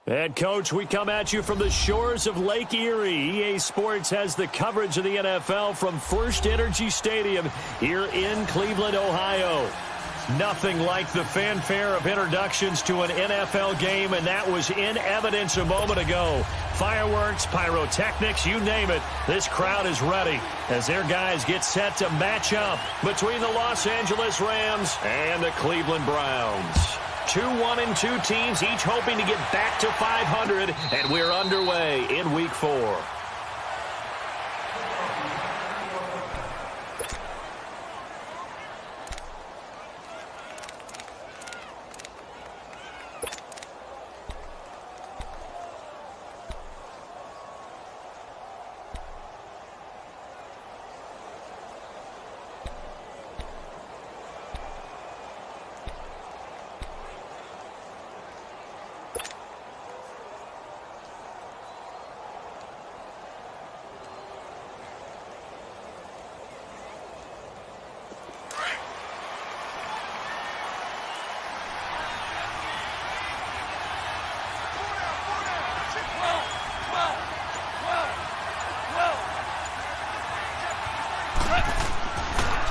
And, Coach, we come at you from the shores of Lake Erie. EA Sports has the coverage of the NFL from First Energy Stadium here in Cleveland, Ohio. Nothing like the fanfare of introductions to an NFL game, and that was in evidence a moment ago. Fireworks, pyrotechnics, you name it. This crowd is ready as their guys get set to match up between the Los Angeles Rams and the Cleveland Browns. 2-1-2 teams, each hoping to get back to 500, and we're underway in Week 4.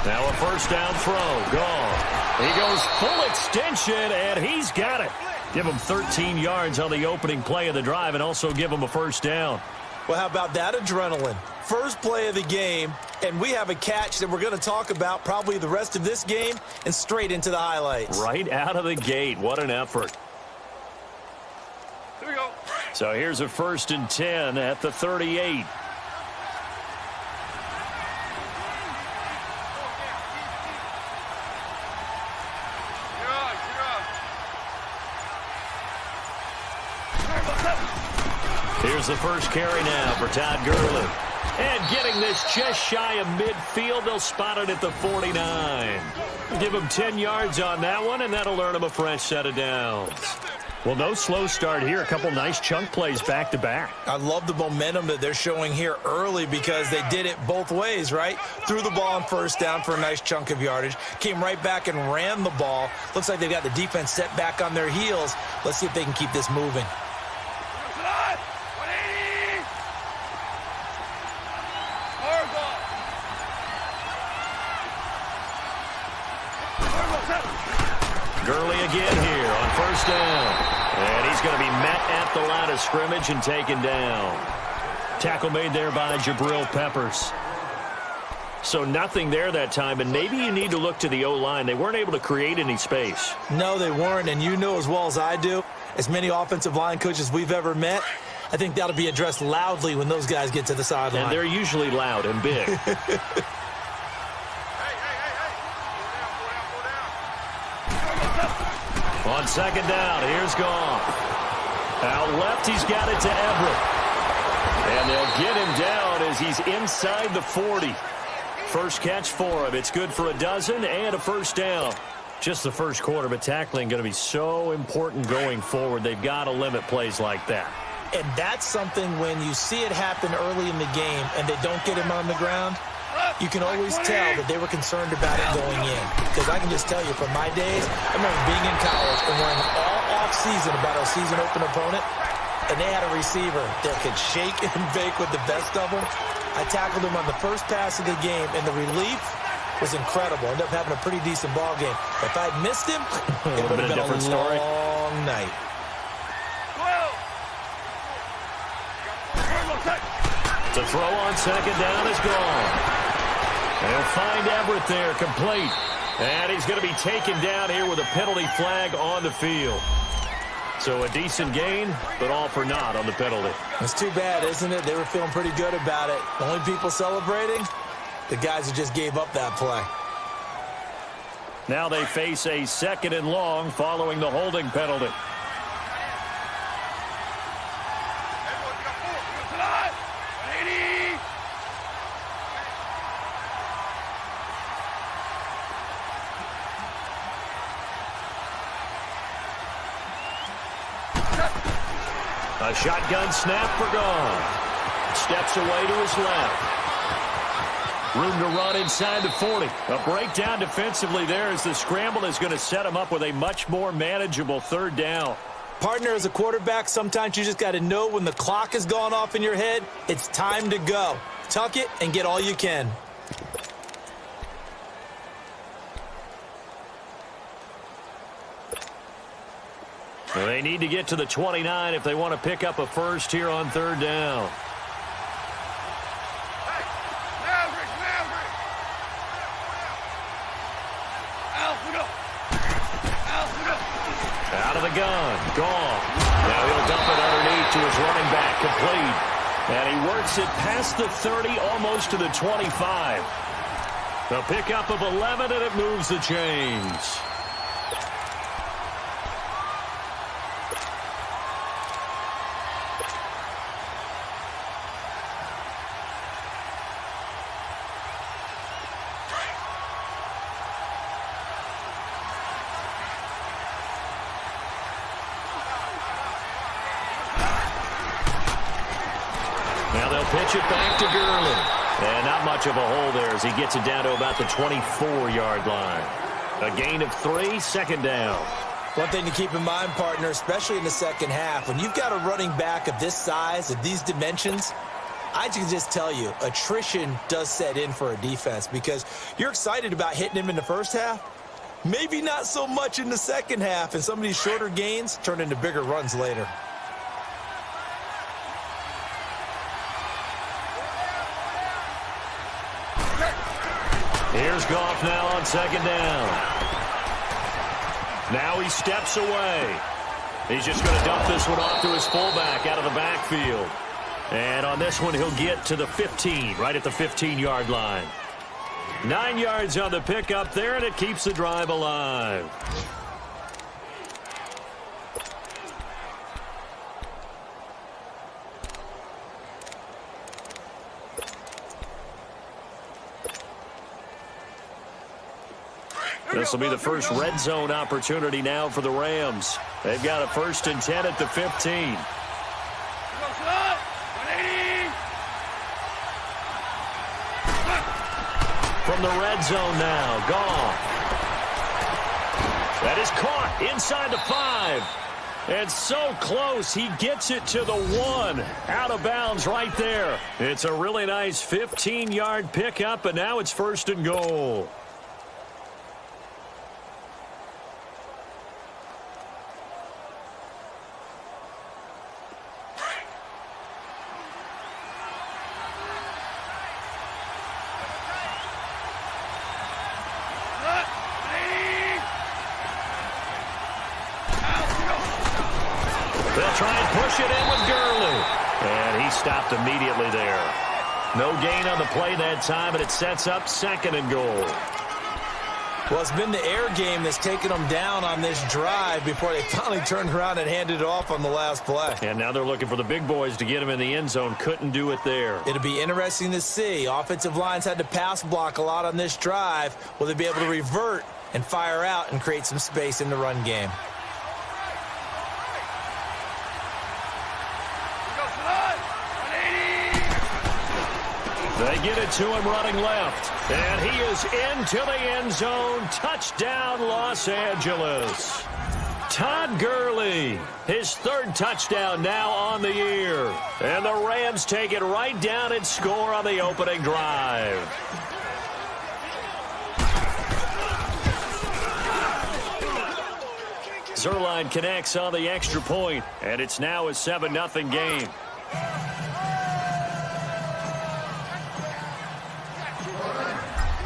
Now a first down throw, gone. He goes full extension, and he's got it. Give him 13 yards on the opening play of the drive and also give him a first down. Well, how about that adrenaline? First play of the game, and we have a catch that we're going to talk about probably the rest of this game and straight into the highlights. Right out of the gate. What an effort. Here we go. So here's a 1st and 10 at the 38. Here's the first carry now for Todd Gurley. And getting this just shy of midfield, they'll spot it at the 49. Give him 10 yards on that one, and that'll earn him a fresh set of downs. Well, no slow start here. A couple nice chunk plays back-to-back. I love the momentum that they're showing here early because they did it both ways, right? Threw the ball on first down for a nice chunk of yardage. Came right back and ran the ball. Looks like they've got the defense set back on their heels. Let's see if they can keep this moving. Gurley again here on first down. And he's going to be met at the line of scrimmage and taken down. Tackle made there by Jabril Peppers. So nothing there that time, and maybe you need to look to the O-line. They weren't able to create any space. No, they weren't, and you know as well as I do, as many offensive line coaches we've ever met, I think that'll be addressed loudly when those guys get to the sideline. And they're usually loud and big. On second down, here's Goff. Out left, he's got it to Everett. And they'll get him down as he's inside the 40. First catch for him. It's good for a dozen and a first down. Just the first quarter, but tackling going to be so important going forward. They've got to limit plays like that. And that's something when you see it happen early in the game and they don't get him on the ground, you can always tell that they were concerned about it going in. Because I can just tell you from my days, I remember being in college and worrying all off-season about our season open opponent, and they had a receiver that could shake and bake with the best of them. I tackled him on the first pass of the game, and the relief was incredible. Ended up having a pretty decent ball game. If I'd missed him, it would have been a long night. The throw on second down is gone. They'll find Everett there, complete. And he's going to be taken down here with a penalty flag on the field. So a decent gain, but all for naught on the penalty. It's too bad, isn't it? They were feeling pretty good about it. The only people celebrating, the guys who just gave up that play. Now they face a 2nd and long following the holding penalty. A shotgun snap for Goff. Steps away to his left. Room to run inside the 40. A breakdown defensively there as the scramble is going to set him up with a much more manageable 3rd down. Partner, as a quarterback, sometimes you just got to know when the clock has gone off in your head, it's time to go. Tuck it and get all you can. Well, they need to get to the 29 if they want to pick up a first here on third down. Out of the gun. Gone. Now he'll dump it underneath to his running back. Complete. And he works it past the 30, almost to the 25. The pickup of 11, and it moves the chains. Now they'll pitch it back to Gurley. And not much of a hole there as he gets it down to about the 24-yard line. A gain of 3, second down. One thing to keep in mind, partner, especially in the second half, when you've got a running back of this size, of these dimensions, I can just tell you, attrition does set in for a defense because you're excited about hitting him in the first half. Maybe not so much in the second half, and some of these shorter gains turn into bigger runs later. Here's Goff now on second down. Now he steps away. He's just going to dump this one off to his fullback out of the backfield. And on this one, he'll get to the 15, right at the 15-yard line. 9 yards on the pickup there, and it keeps the drive alive. This will be the first red zone opportunity now for the Rams. They've got a 1st and 10 at the 15. From the red zone now, Goff. That is caught inside the 5. And so close, he gets it to the 1. Out of bounds right there. It's a really nice 15-yard pickup, and now it's 1st and goal. They'll try and push it in with Gurley. And he stopped immediately there. No gain on the play that time, and it sets up 2nd and goal. Well, it's been the air game that's taken them down on this drive before they finally turned around and handed it off on the last play. And now they're looking for the big boys to get him in the end zone. Couldn't do it there. It'll be interesting to see. Offensive lines had to pass block a lot on this drive. Will they be able to revert and fire out and create some space in the run game? They get it to him running left. And he is into the end zone. Touchdown, Los Angeles. Todd Gurley, his 3rd touchdown now on the year. And the Rams take it right down and score on the opening drive. Zerline connects on the extra point, and it's now a 7-0 game.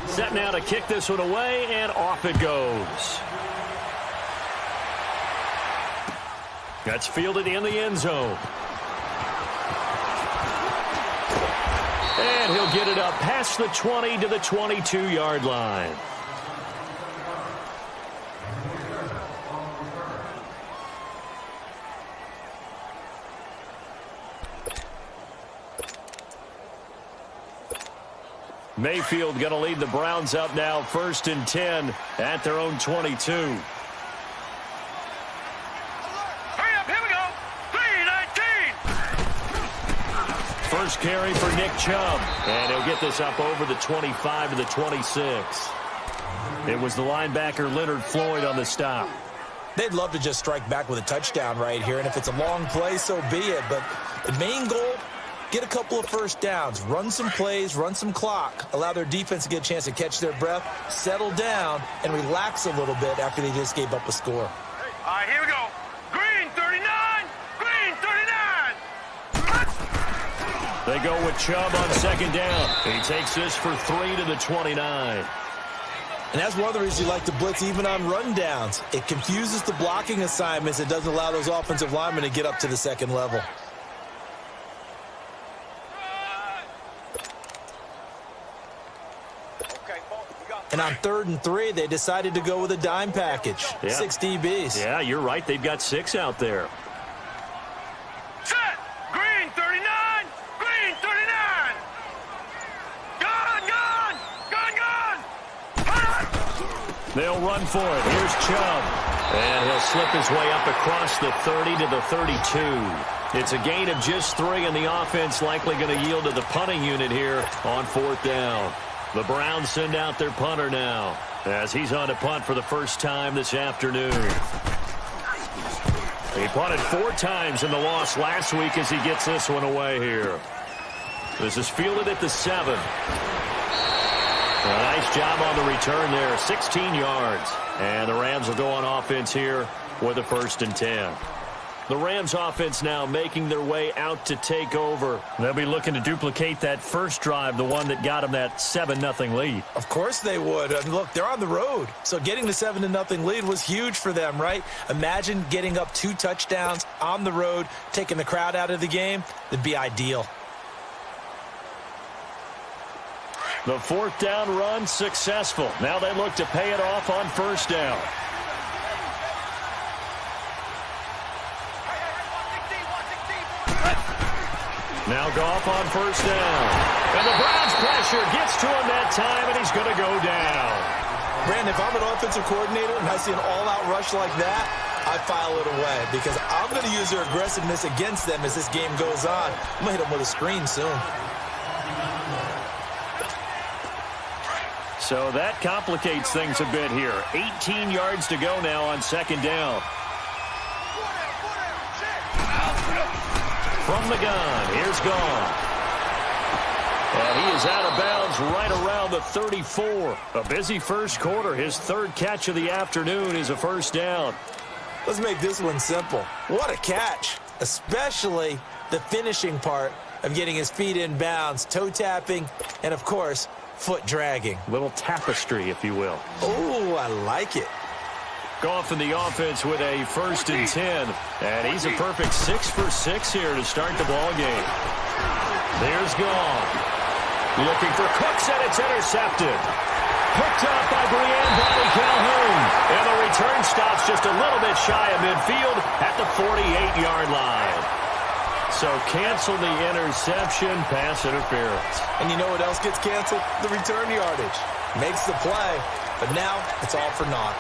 Set now to kick this one away, and off it goes. That's fielded in the end zone. And he'll get it up past the 20 to the 22-yard line. Mayfield going to lead the Browns up now, 1st and 10 at their own 22. Hurry up, here we go. 3:19. First carry for Nick Chubb. And he'll get this up over the 25 to the 26. It was the linebacker Leonard Floyd on the stop. They'd love to just strike back with a touchdown right here, and if it's a long play, so be it. But the main goal, get a couple of first downs, run some plays, run some clock, allow their defense to get a chance to catch their breath, settle down, and relax a little bit after they just gave up a score. All right, here we go. Green 39! Green 39! They go with Chubb on second down. He takes this for 3 to the 29. And that's one of the reasons you like to blitz even on rundowns. It confuses the blocking assignments. It doesn't allow those offensive linemen to get up to the second level. And on 3rd and 3, they decided to go with a dime package. Yeah. 6 DBs. Yeah, you're right. They've got 6 out there. Set! Green 39! Green 39! Gun! Gun! Gun! Gun! Gun! They'll run for it. Here's Chubb. And he'll slip his way up across the 30 to the 32. It's a gain of just 3, and the offense likely going to yield to the punting unit here on 4th down. The Browns send out their punter now as he's on to punt for the first time this afternoon. He punted 4 times in the loss last week as he gets this one away here. This is fielded at the 7. A nice job on the return there, 16 yards. And the Rams will go on offense here with a 1st and 10. The Rams offense now making their way out to take over. They'll be looking to duplicate that first drive, the one that got them that 7-0 lead. Of course they would. And look, they're on the road. So getting the 7-0 lead was huge for them, right? Imagine getting up 2 touchdowns on the road, taking the crowd out of the game. It'd be ideal. The 4th down run successful. Now they look to pay it off on 1st down. Now Goff on 1st down. And the Browns pressure gets to him that time, and he's going to go down. Brandon, if I'm an offensive coordinator and I see an all-out rush like that, I file it away because I'm going to use their aggressiveness against them as this game goes on. I'm going to hit them with a screen soon. So that complicates things a bit here. 18 yards to go now on 2nd down. From the gun, here's Gone. And he is out of bounds right around the 34. A busy first quarter. His 3rd catch of the afternoon is a 1st down. Let's make this one simple. What a catch, especially the finishing part of getting his feet in bounds, toe tapping, and, of course, foot dragging. Little tapestry, if you will. Oh, I like it. Goff in the offense with a 1st and 10. And he's a perfect 6 for 6 here to start the ball game. There's Goff. Looking for Cooks, and it's intercepted. Picked up by Brianne Bradley Calhoun. And the return stops just a little bit shy of midfield at the 48-yard line. So cancel the interception, pass interference. And you know what else gets canceled? The return yardage. Makes the play, but now it's all for naught.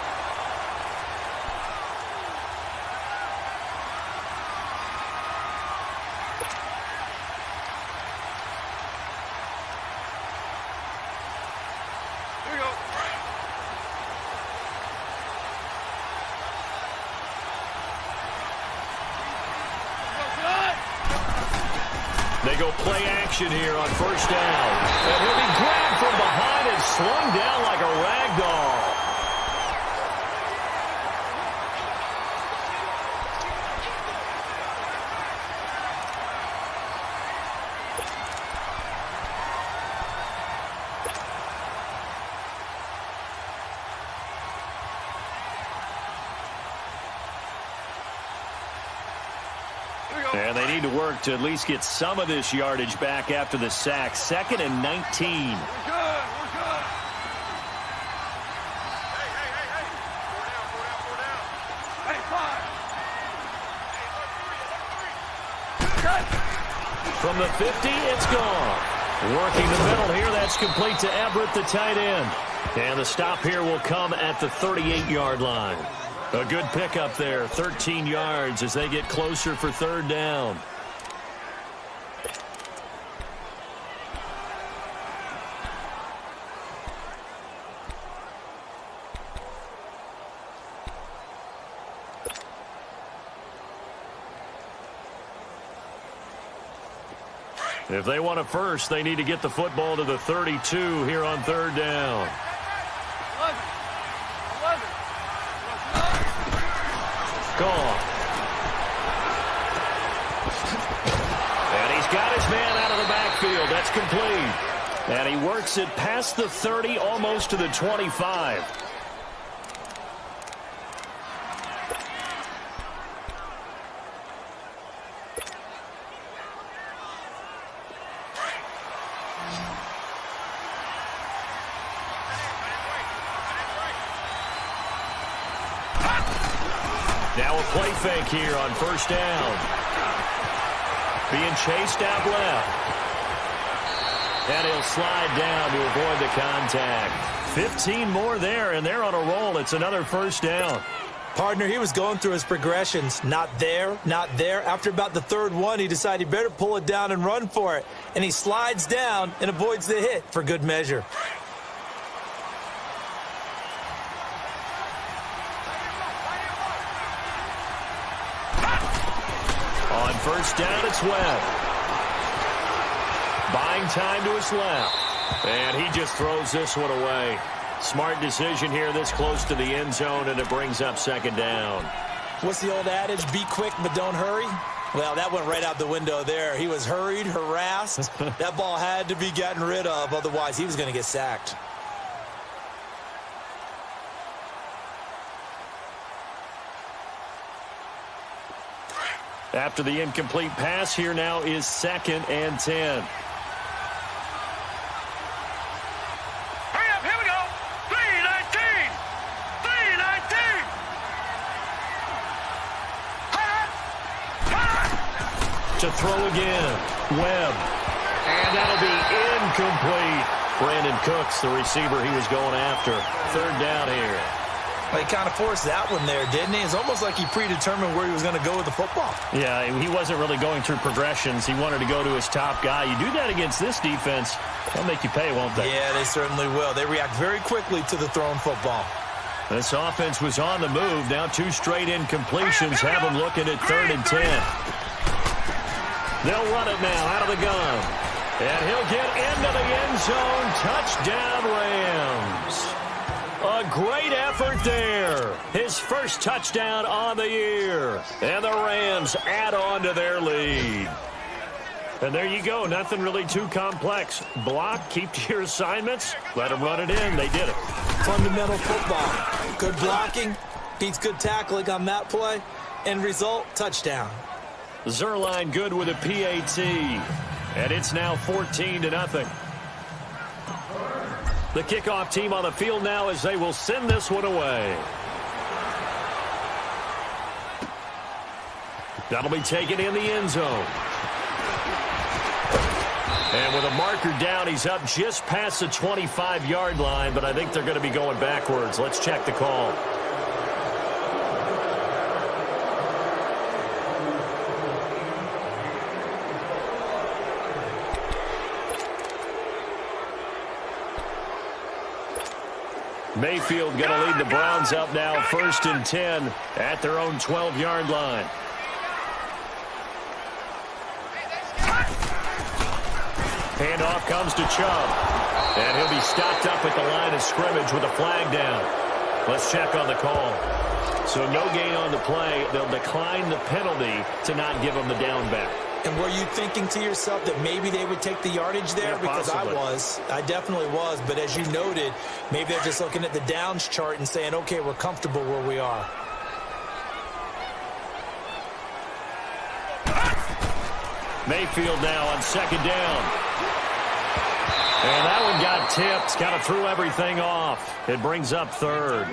They go play action here on 1st down. And he'll be grabbed from behind and slung down like a rag doll. And they need to work to at least get some of this yardage back after the sack. 2nd and 19. We're good. We're good. Four down. Hey, 5. From the 50, it's gone. Working the middle here, that's complete to Everett, the tight end. And the stop here will come at the 38-yard line. A good pickup there, 13 yards as they get closer for 3rd down. If they want a first, they need to get the football to the 32 here on third down. Gone. And he's got his man out of the backfield. That's complete. And he works it past the 30, almost to the 25. Now a play fake here on first down. Being chased out left. And he'll slide down to avoid the contact. 15 more there, and they're on a roll. It's another first down. Partner, he was going through his progressions. Not there, not there. After about the third one, he decided he better pull it down and run for it. And he slides down and avoids the hit for good measure. On first down, it's Webb. Buying time to his left. And he just throws this one away. Smart decision here this close to the end zone, and it brings up second down. What's the old adage? Be quick, but don't hurry. Well, that went right out the window there. He was hurried, harassed. That ball had to be gotten rid of, otherwise he was going to get sacked. After the incomplete pass, here now is 2nd and 10. Hurry up, here we go. 319. 319. To throw again. Webb. And that'll be incomplete. Brandon Cooks, the receiver he was going after. Third down here. Well, he kind of forced that one there, didn't he? It's almost like he predetermined where he was going to go with the football. Yeah, he wasn't really going through progressions. He wanted to go to his top guy. You do that against this defense, they'll make you pay, won't they? Yeah, they certainly will. They react very quickly to the thrown football. This offense was on the move. Now 2 straight incompletions have them looking at 3rd and 10. They'll run it now out of the gun. And he'll get into the end zone. Touchdown, Rams. A great effort there. His first touchdown on the year. And the Rams add on to their lead. And there you go. Nothing really too complex. Block, keep to your assignments, let them run it in. They did it. Fundamental football. Good blocking, beats good tackling on that play. End result, touchdown. Zerline good with a PAT. And it's now 14-0. The kickoff team on the field now as they will send this one away. That'll be taken in the end zone. And with a marker down, he's up just past the 25-yard line, but I think they're going to be going backwards. Let's check the call. Mayfield going to lead the Browns up now, 1st and 10 at their own 12-yard line. Handoff comes to Chubb. And he'll be stopped up at the line of scrimmage with a flag down. Let's check on the call. So no gain on the play. They'll decline the penalty to not give him the down back. And were you thinking to yourself that maybe they would take the yardage there? Yeah, because possibly. I definitely was. But as you noted, maybe they're just looking at the downs chart and saying, okay, we're comfortable where we are. Mayfield now on 2nd down. And that one got tipped. Kind of threw everything off. It brings up 3rd.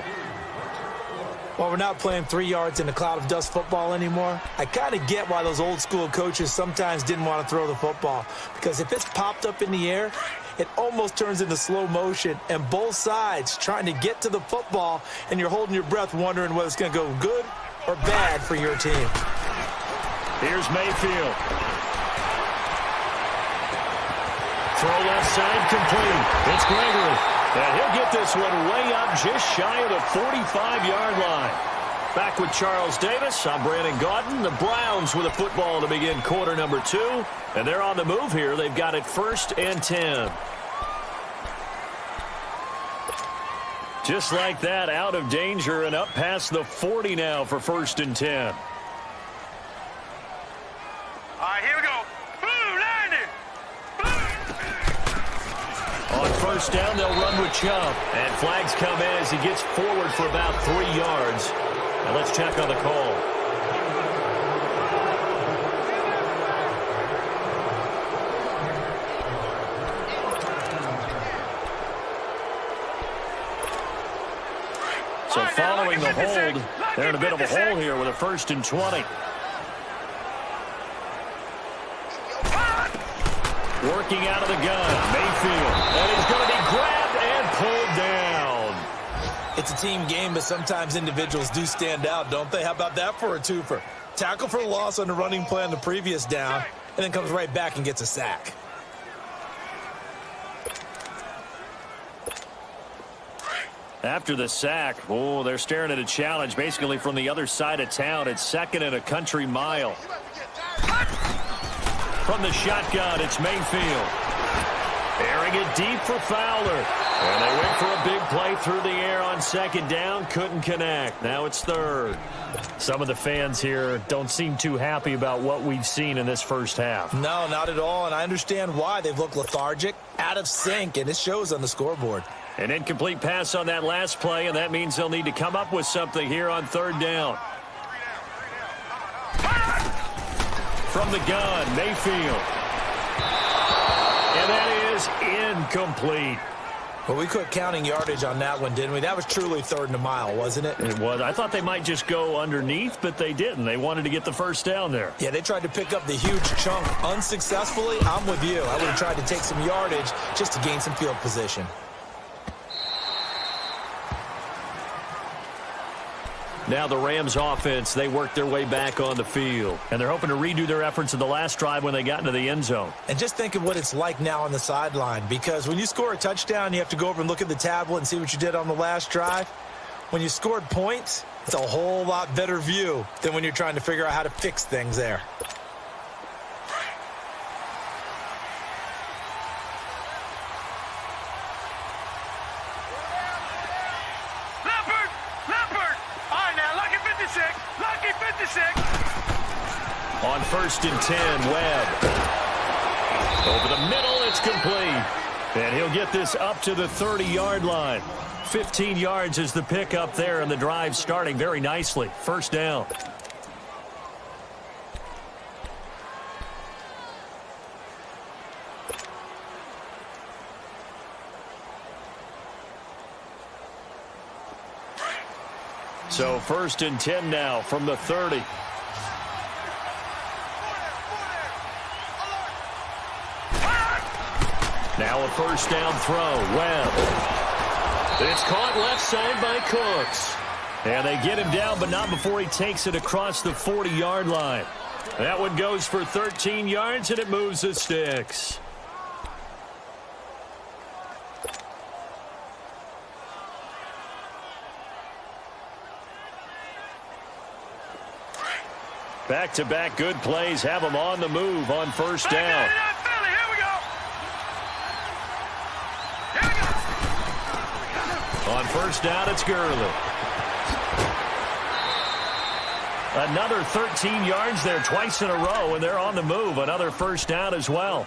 Well, we're not playing 3 yards in a cloud of dust football anymore. I kind of get why those old school coaches sometimes didn't want to throw the football. Because if it's popped up in the air, it almost turns into slow motion. And both sides trying to get to the football, and you're holding your breath wondering whether it's going to go good or bad for your team. Here's Mayfield. Throw left side complete. It's Gregory. And he'll get this one way up just shy of the 45-yard line. Back with Charles Davis. I'm Brandon Gaudin. The Browns with a football to begin quarter number 2. And they're on the move here. They've got it 1st and 10. Just like that, out of danger and up past the 40 now for 1st and 10. All right, here we go. Boom, landing. On 1st down, they'll run with Chubb. And flags come in as he gets forward for about 3 yards. Now let's check on the call. So following the hold, they're in a bit of a hole here with a 1st and 20. Working out of the gun, Mayfield. And he's going to be grabbed and pulled down. It's a team game, but sometimes individuals do stand out, don't they? How about that for a twofer? Tackle for a loss on the running play on the previous down, and then comes right back and gets a sack. After the sack, they're staring at a challenge basically from the other side of town. It's 2nd and a country mile. From the shotgun, it's Mayfield. Airing it deep for Fowler. And they went for a big play through the air on 2nd down. Couldn't connect. Now it's 3rd. Some of the fans here don't seem too happy about what we've seen in this first half. No, not at all, and I understand why. They've looked lethargic, out of sync, and it shows on the scoreboard. An incomplete pass on that last play, and that means they'll need to come up with something here on 3rd down. From the gun, Mayfield. And that is incomplete. Well, we quit counting yardage on that one, didn't we? That was truly 3rd and a mile, wasn't it? It was. I thought they might just go underneath, but they didn't. They wanted to get the 1st down there. Yeah, they tried to pick up the huge chunk unsuccessfully. I'm with you. I would have tried to take some yardage just to gain some field position. Now the Rams offense, they work their way back on the field. And they're hoping to redo their efforts in the last drive when they got into the end zone. And just think of what it's like now on the sideline. Because when you score a touchdown, you have to go over and look at the tablet and see what you did on the last drive. When you scored points, it's a whole lot better view than when you're trying to figure out how to fix things there. On 1st and 10, Webb. Over the middle, it's complete. And he'll get this up to the 30-yard line. 15 yards is the pickup there, and the drive starting very nicely. 1st down. So 1st and 10 now from the 30. Now a 1st down throw. Webb. It's caught left side by Cooks. And they get him down, but not before he takes it across the 40-yard line. That one goes for 13 yards, and it moves the sticks. Back-to-back good plays have them on the move on 1st down. On 1st down, it's Gurley. Another 13 yards there twice in a row, and they're on the move. Another 1st down as well.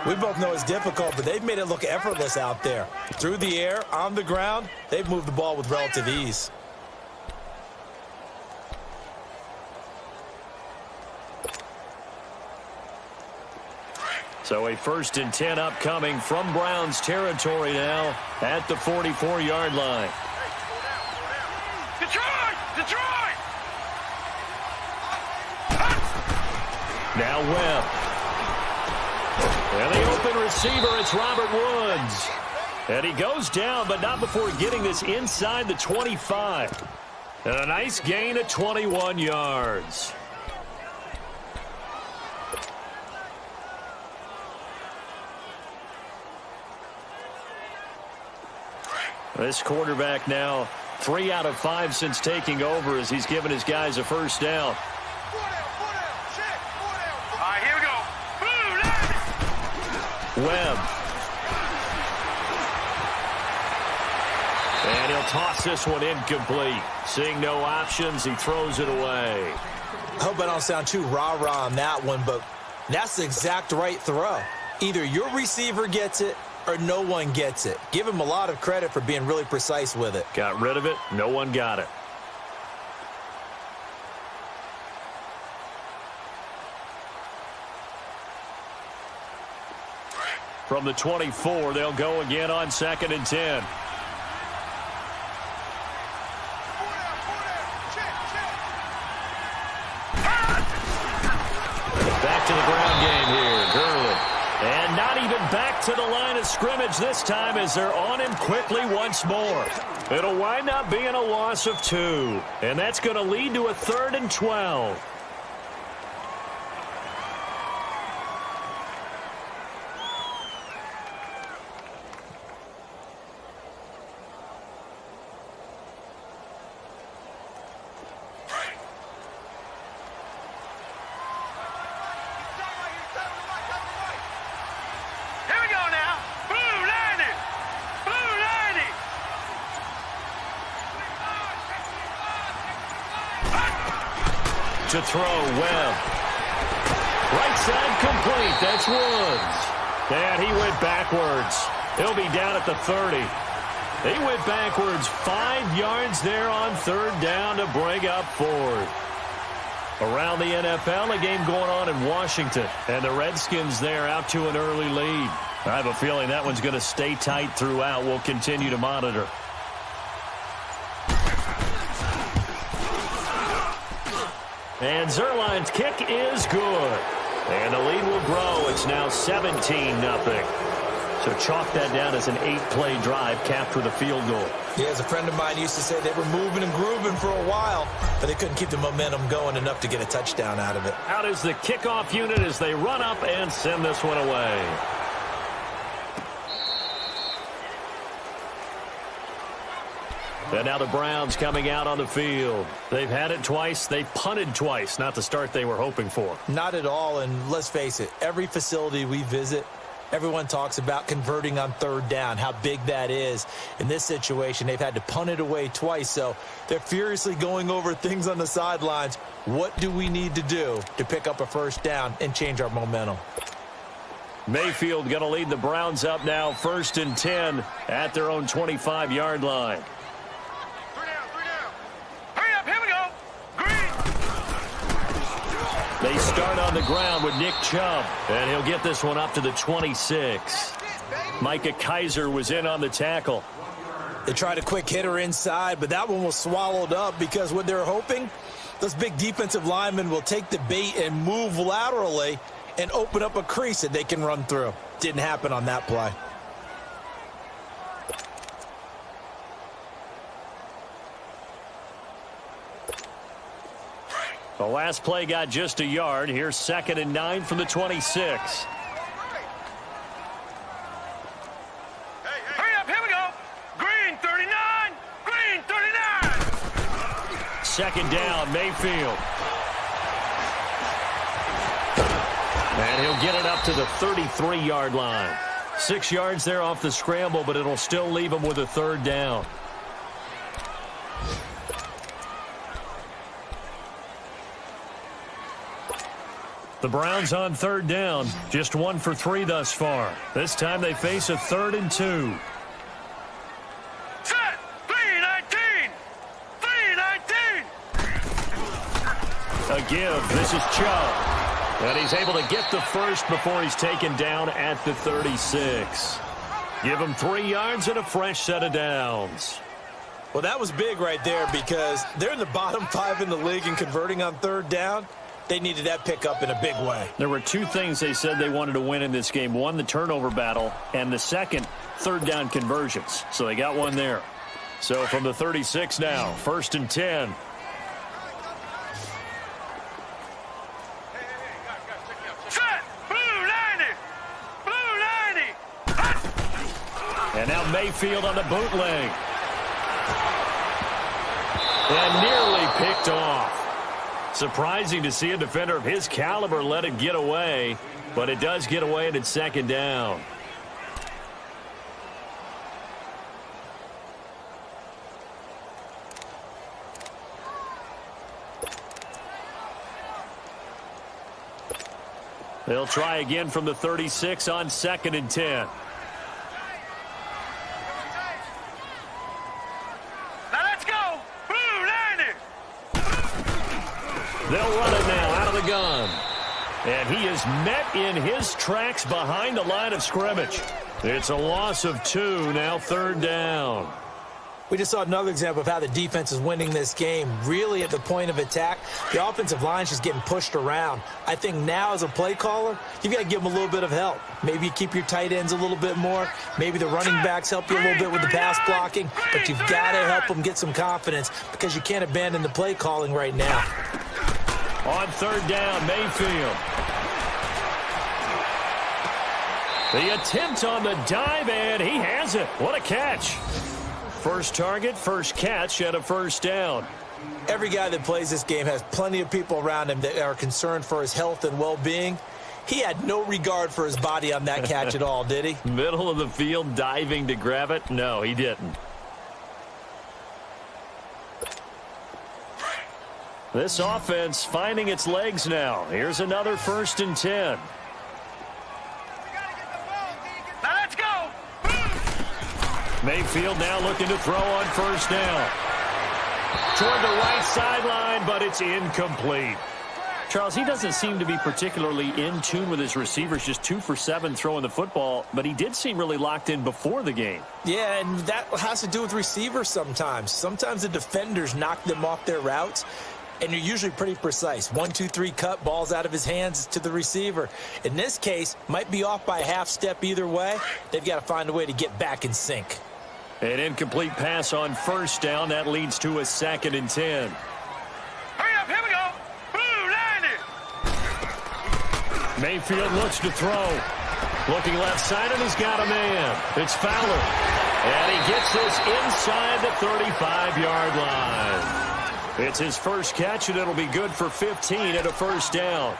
We both know it's difficult, but they've made it look effortless out there. Through the air, on the ground, they've moved the ball with relative ease. So a 1st and 10 upcoming from Browns territory now at the 44-yard line. Detroit! Detroit! Now Webb. And the open receiver, it's Robert Woods. And he goes down, but not before getting this inside the 25. And a nice gain of 21 yards. This quarterback now 3 out of 5 since taking over as he's given his guys a first down. All right, here we go. Webb. And he'll toss this one incomplete. Seeing no options, he throws it away. I hope I don't sound too rah-rah on that one, but that's the exact right throw. Either your receiver gets it or no one gets it. Give him a lot of credit for being really precise with it. Got rid of it. No one got it. From the 24, they'll go again on 2nd and 10. Back to the ground game here. Gurley. And not even back to the line of scrimmage this time as they're on him quickly once more. It'll wind up being a loss of 2. And that's going to lead to a 3rd and 12. To throw, Webb. Right side complete. That's Woods. And he went backwards. He'll be down at the 30. He went backwards 5 yards there on 3rd down to bring up 4th. Around the NFL, a game going on in Washington. And the Redskins there out to an early lead. I have a feeling that one's going to stay tight throughout. We'll continue to monitor. And Zerline's kick is good. And the lead will grow. It's now 17-0. So chalk that down as an 8-play drive capped with a field goal. Yeah, as a friend of mine used to say, they were moving and grooving for a while, but they couldn't keep the momentum going enough to get a touchdown out of it. Out is the kickoff unit as they run up and send this one away. And now the Browns coming out on the field. They've had it twice. They've punted twice. Not the start they were hoping for. Not at all, and let's face it, every facility we visit, everyone talks about converting on 3rd down, how big that is. In this situation, they've had to punt it away twice, so they're furiously going over things on the sidelines. What do we need to do to pick up a first down and change our momentum? Mayfield going to lead the Browns up now, 1st and 10 at their own 25-yard line. They start on the ground with Nick Chubb, and he'll get this one up to the 26. Micah Kiser was in on the tackle. They tried a quick hitter inside, but that one was swallowed up because what they're hoping, those big defensive linemen will take the bait and move laterally and open up a crease that they can run through. Didn't happen on that play. The last play got just a yard. Here's 2nd and 9 from the 26. Hurry up, here we go. Green 39. Green 39. 2nd down, Mayfield. And he'll get it up to the 33-yard line. 6 yards there off the scramble, but it'll still leave him with a 3rd down. The Browns on 3rd down, just 1 for 3 thus far. This time they face a 3rd and 2. Set. 3-19. 3-19. A give. This is Chubb. And he's able to get the first before he's taken down at the 36. Give him 3 yards and a fresh set of downs. Well, that was big right there because they're in the bottom 5 in the league in converting on 3rd down. They needed that pickup in a big way. There were 2 things they said they wanted to win in this game. One, the turnover battle, and the second, 3rd down conversions. So they got one there. So from the 36 now, 1st and 10. Set. Blue 90. Blue 90. And now Mayfield on the bootleg. And nearly picked off. Surprising to see a defender of his caliber let it get away, but it does get away and it's second down. They'll try again from the 36 on 2nd and 10. Now let's go. Blue landing. They'll run it now out of the gun. And he is met in his tracks behind the line of scrimmage. It's a loss of 2, now 3rd down. We just saw another example of how the defense is winning this game. Really at the point of attack, the offensive line is just getting pushed around. I think now as a play caller, you've got to give them a little bit of help. Maybe you keep your tight ends a little bit more. Maybe the running backs help you a little bit with the pass blocking. But you've got to help them get some confidence because you can't abandon the play calling right now. On 3rd down, Mayfield. The attempt on the dive, and he has it. What a catch. First target, first catch, and a 1st down. Every guy that plays this game has plenty of people around him that are concerned for his health and well-being. He had no regard for his body on that catch at all, did he? Middle of the field, diving to grab it? No, he didn't. This offense finding its legs now. Here's another 1st and 10. Mayfield now looking to throw on 1st down. Toward the right sideline, but it's incomplete. Charles, he doesn't seem to be particularly in tune with his receivers, just 2 for 7 throwing the football, but he did seem really locked in before the game. Yeah, and that has to do with receivers sometimes. Sometimes the defenders knock them off their routes, and you're usually pretty precise. 1, 2, 3 cut, balls out of his hands to the receiver. In this case, might be off by a half step either way. They've got to find a way to get back in sync. An incomplete pass on 1st down. That leads to a 2nd and 10. Hurry up, here we go. Blue landing. Mayfield looks to throw. Looking left side, and he's got a man. It's Fowler. And he gets this inside the 35-yard line. It's his first catch, and it'll be good for 15 and a 1st down.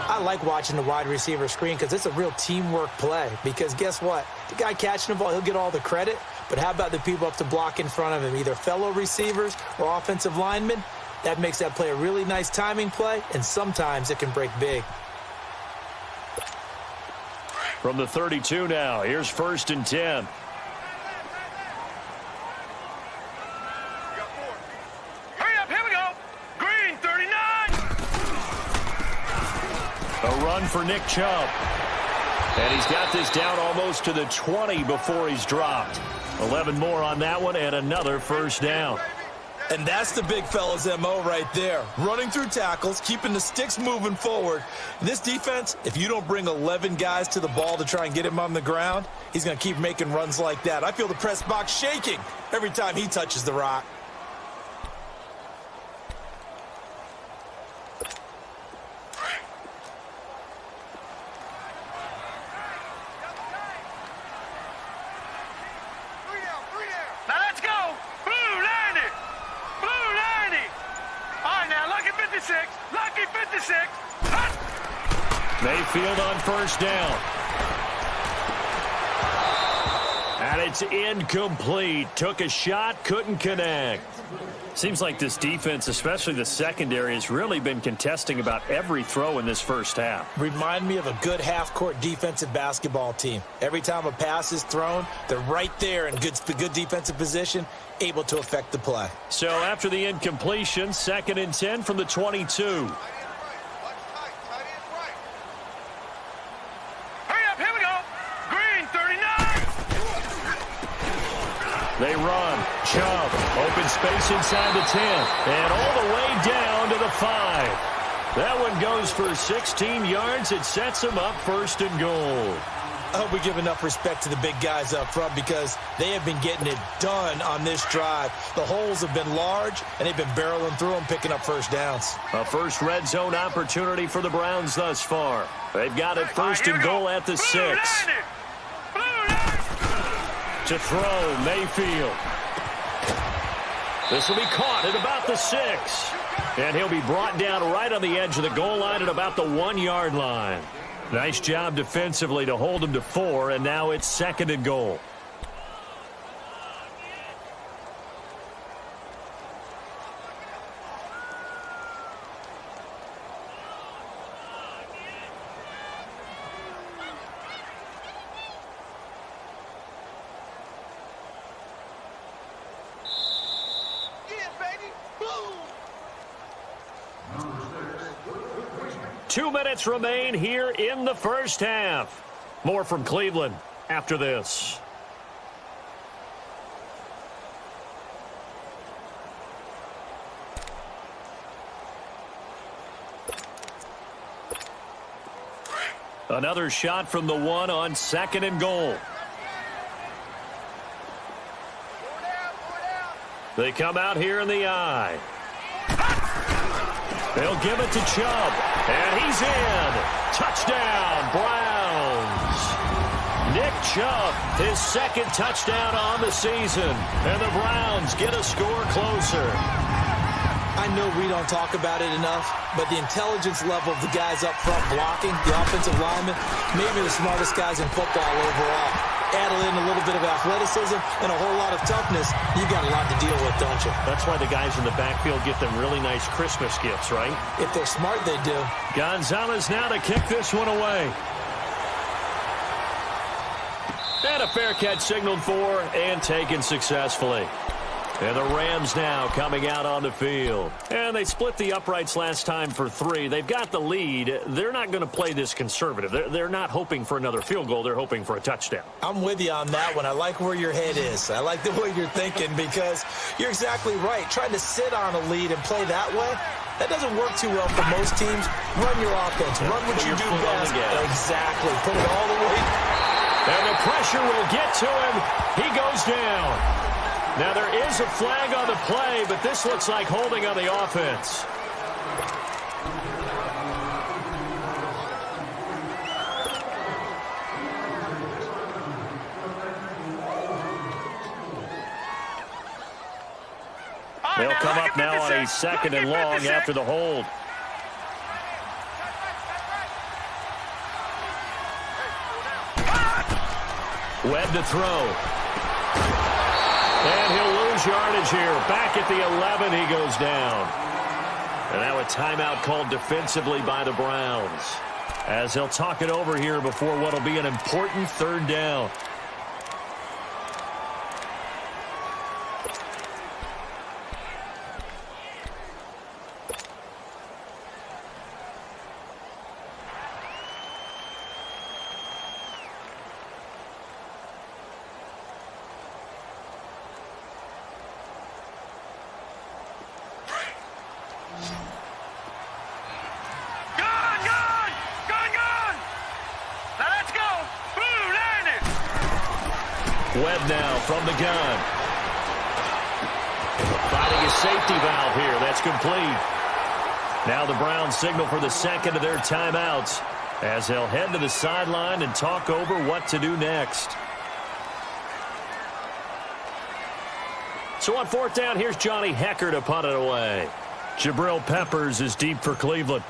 I like watching the wide receiver screen because it's a real teamwork play. Because guess what? The guy catching the ball, he'll get all the credit. But how about the people up to block in front of him, either fellow receivers or offensive linemen? That makes that play a really nice timing play, and sometimes it can break big. From the 32 now, here's 1st and 10. Hurry up, here we go. Green 39. A run for Nick Chubb. And he's got this down almost to the 20 before he's dropped. 11 more on that one and another 1st down. And that's the big fella's MO right there. Running through tackles, keeping the sticks moving forward. This defense, if you don't bring 11 guys to the ball to try and get him on the ground, he's going to keep making runs like that. I feel the press box shaking every time he touches the rock. Mayfield on 1st down. And it's incomplete. Took a shot, couldn't connect. Seems like this defense, especially the secondary, has really been contesting about every throw in this first half. Remind me of a good half-court defensive basketball team. Every time a pass is thrown, they're right there in good defensive position, able to affect the play. So after the incompletion, 2nd and 10 from the 22. They run. Chubb. Open space inside the 10. And all the way down to the 5. That one goes for 16 yards. It sets them up 1st and goal. I hope we give enough respect to the big guys up front because they have been getting it done on this drive. The holes have been large, and they've been barreling through them, picking up 1st downs. A first red zone opportunity for the Browns thus far. They've got it 1st and goal at the 6. To throw, Mayfield. This will be caught at about the 6. And he'll be brought down right on the edge of the goal line at about the 1-yard line. Nice job defensively to hold him to 4, and now it's 2nd and goal. Baby. Boom. 2 minutes remain here in the first half. More from Cleveland after this. Another shot from the 1 on 2nd and goal. They come out here in the I. They'll give it to Chubb. And he's in. Touchdown, Browns. Nick Chubb, his 2nd touchdown on the season. And the Browns get a score closer. I know we don't talk about it enough, but the intelligence level of the guys up front blocking, the offensive linemen, maybe the smartest guys in football overall. Add in a little bit of athleticism and a whole lot of toughness, you got a lot to deal with, don't you? That's why the guys in the backfield get them really nice Christmas gifts, right? If they're smart, they do. Gonzalez now to kick this one away. And a fair catch signaled for and taken successfully. And the Rams now coming out on the field. And they split the uprights last time for 3. They've got the lead. They're not going to play this conservative. They're not hoping for another field goal. They're hoping for a touchdown. I'm with you on that one. I like where your head is. I like the way you're thinking because you're exactly right. Trying to sit on a lead and play that way, that doesn't work too well for most teams. Run your offense. Run what you do best. Exactly. Put it all the way. And the pressure will get to him. He goes down. Now, there is a flag on the play, but this looks like holding on the offense. They'll come up now on a 2nd and long after the hold. Webb to throw. And he'll lose yardage here. Back at the 11, he goes down. And now a timeout called defensively by the Browns, as he'll talk it over here before what will be an important 3rd down. Webb now from the gun. Finding a safety valve here. That's complete. Now the Browns signal for the 2nd of their timeouts as they'll head to the sideline and talk over what to do next. So on 4th down, here's Johnny Hecker to punt it away. Jabril Peppers is deep for Cleveland.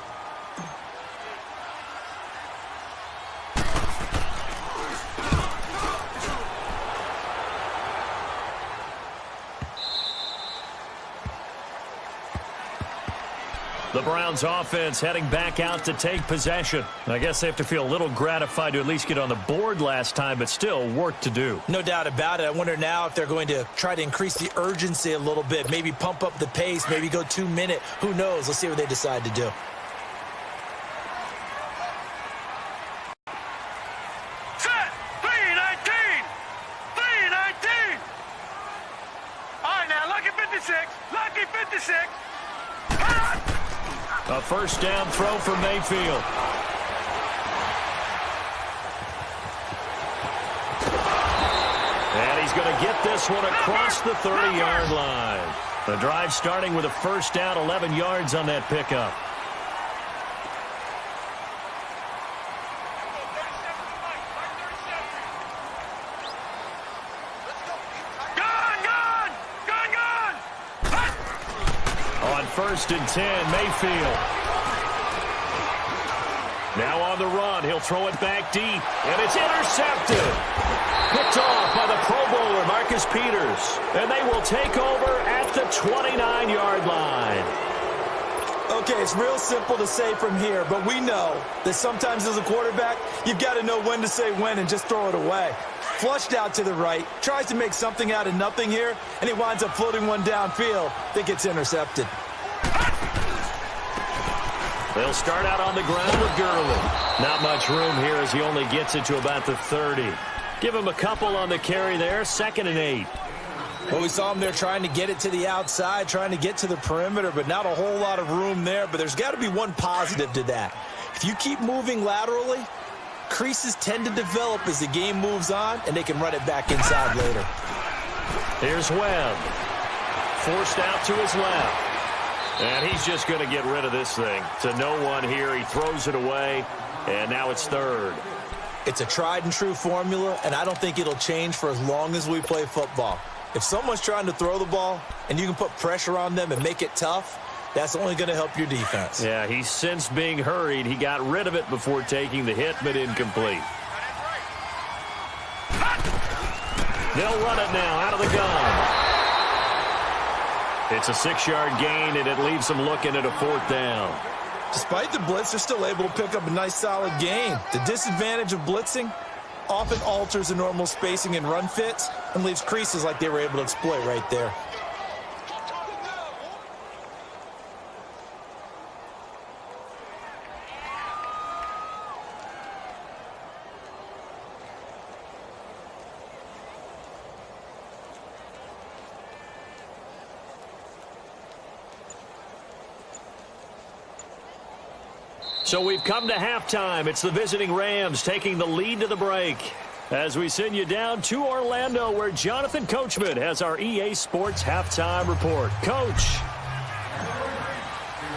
The Browns offense heading back out to take possession. I guess they have to feel a little gratified to at least get on the board last time, but still work to do. No doubt about it. I wonder now if they're going to try to increase the urgency a little bit, maybe pump up the pace, maybe go 2-minute. Who knows? Let's see what they decide to do. Set. 3-19. 3-19. All right, now, lucky 56. Lucky 56. A 1st down throw for Mayfield. And he's going to get this one across the 30-yard line. The drive starting with a 1st down, 11 yards on that pickup. Gun! On 1st and 10, Mayfield. Now on the run, he'll throw it back deep, and it's intercepted. Picked off by the Pro Bowler, Marcus Peters. And they will take over at the 29-yard line. Okay, it's real simple to say from here, but we know that sometimes as a quarterback, you've got to know when to say when and just throw it away. Flushed out to the right, tries to make something out of nothing here, and he winds up floating one downfield that gets intercepted. They'll start out on the ground with Gurley. Not much room here as he only gets it to about the 30. Give him a couple on the carry there, 2nd and 8. Well, we saw him there trying to get it to the outside, trying to get to the perimeter, but not a whole lot of room there. But there's got to be one positive to that. If you keep moving laterally, creases tend to develop as the game moves on, and they can run it back inside later. Here's Webb. Forced out to his left. And he's just going to get rid of this thing. To no one here. He throws it away, and now it's 3rd. It's a tried-and-true formula, and I don't think it'll change for as long as we play football. If someone's trying to throw the ball and you can put pressure on them and make it tough, that's only going to help your defense. Yeah, he's since being hurried. He got rid of it before taking the hit, but incomplete. They'll run it now out of the gun. It's a 6-yard gain, and it leaves them looking at a 4th down. Despite the blitz, they're still able to pick up a nice, solid gain. The disadvantage of blitzing often alters the normal spacing and run fits and leaves creases like they were able to exploit right there. So we've come to halftime. It's the visiting Rams taking the lead to the break. As we send you down to Orlando, where Jonathan Coachman has our EA Sports halftime report. Coach.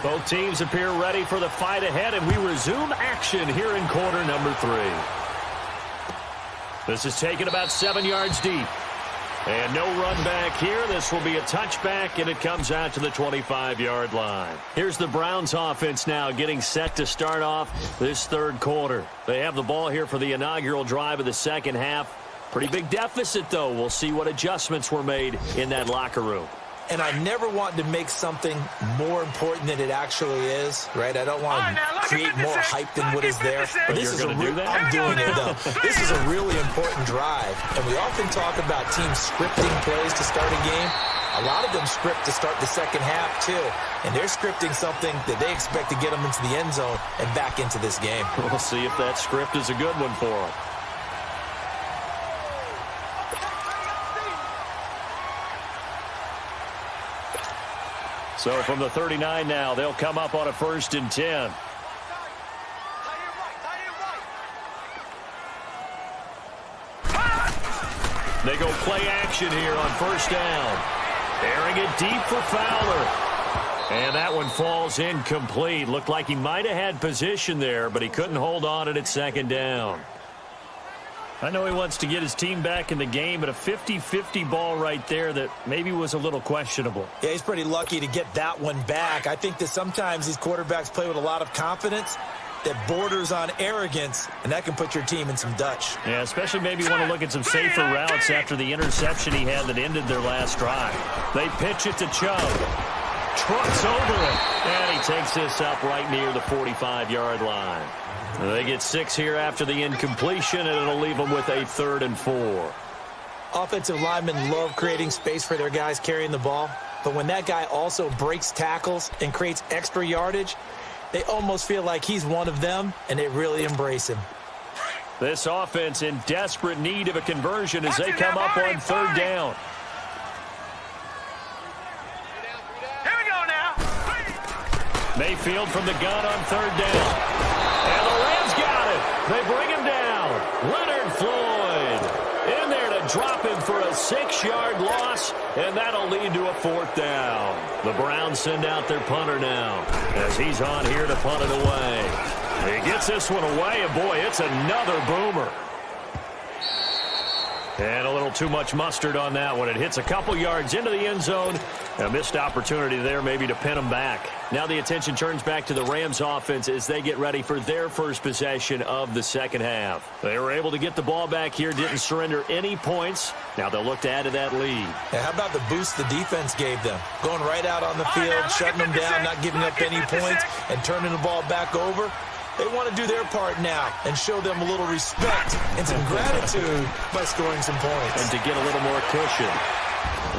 Both teams appear ready for the fight ahead, and we resume action here in quarter number 3. This is taken about 7 yards deep. And no run back here. This will be a touchback, and it comes out to the 25-yard line. Here's the Browns offense now getting set to start off this 3rd quarter. They have the ball here for the inaugural drive of the 2nd half. Pretty big deficit, though. We'll see what adjustments were made in that locker room. And I never want to make something more important than it actually is, right? I don't want to create more hype than what is there. But this is a I'm doing it, though. This is a really important drive. And we often talk about teams scripting plays to start a game. A lot of them script to start the 2nd half, too. And they're scripting something that they expect to get them into the end zone and back into this game. We'll see if that script is a good one for them. So from the 39 now, they'll come up on a 1st and 10. They go play action here on 1st down. Airing it deep for Fowler. And that one falls incomplete. Looked like he might have had position there, but he couldn't hold on at 2nd down. I know he wants to get his team back in the game, but a 50-50 ball right there that maybe was a little questionable. Yeah, he's pretty lucky to get that one back. I think that sometimes these quarterbacks play with a lot of confidence that borders on arrogance, and that can put your team in some Dutch. Yeah, especially maybe want to look at some safer routes after the interception he had that ended their last drive. They pitch it to Chubb. Trucks over it, and he takes this up right near the 45-yard line. They get 6 here after the incompletion, and it'll leave them with a 3rd and 4. Offensive linemen love creating space for their guys carrying the ball, but when that guy also breaks tackles and creates extra yardage, they almost feel like he's one of them, and they really embrace him. This offense in desperate need of a conversion as they come up on 3rd down. Here we go now. Mayfield from the gun on 3rd down. And the Rams got it. They bring him down. Leonard Floyd in there to drop him for a 6-yard loss, and that'll lead to a 4th down. The Browns send out their punter now as he's on here to punt it away. He gets this one away, and boy, it's another boomer. And a little too much mustard on that one. It hits a couple yards into the end zone. A missed opportunity there maybe to pin them back. Now the attention turns back to the Rams offense as they get ready for their first possession of the second half. They were able to get the ball back here, didn't surrender any points. Now they'll look to add to that lead. Yeah, how about the boost the defense gave them? Going right out on the field, shutting them down, not giving up any points, and turning the ball back over. They want to do their part now and show them a little respect and some gratitude by scoring some points. And to get a little more cushion.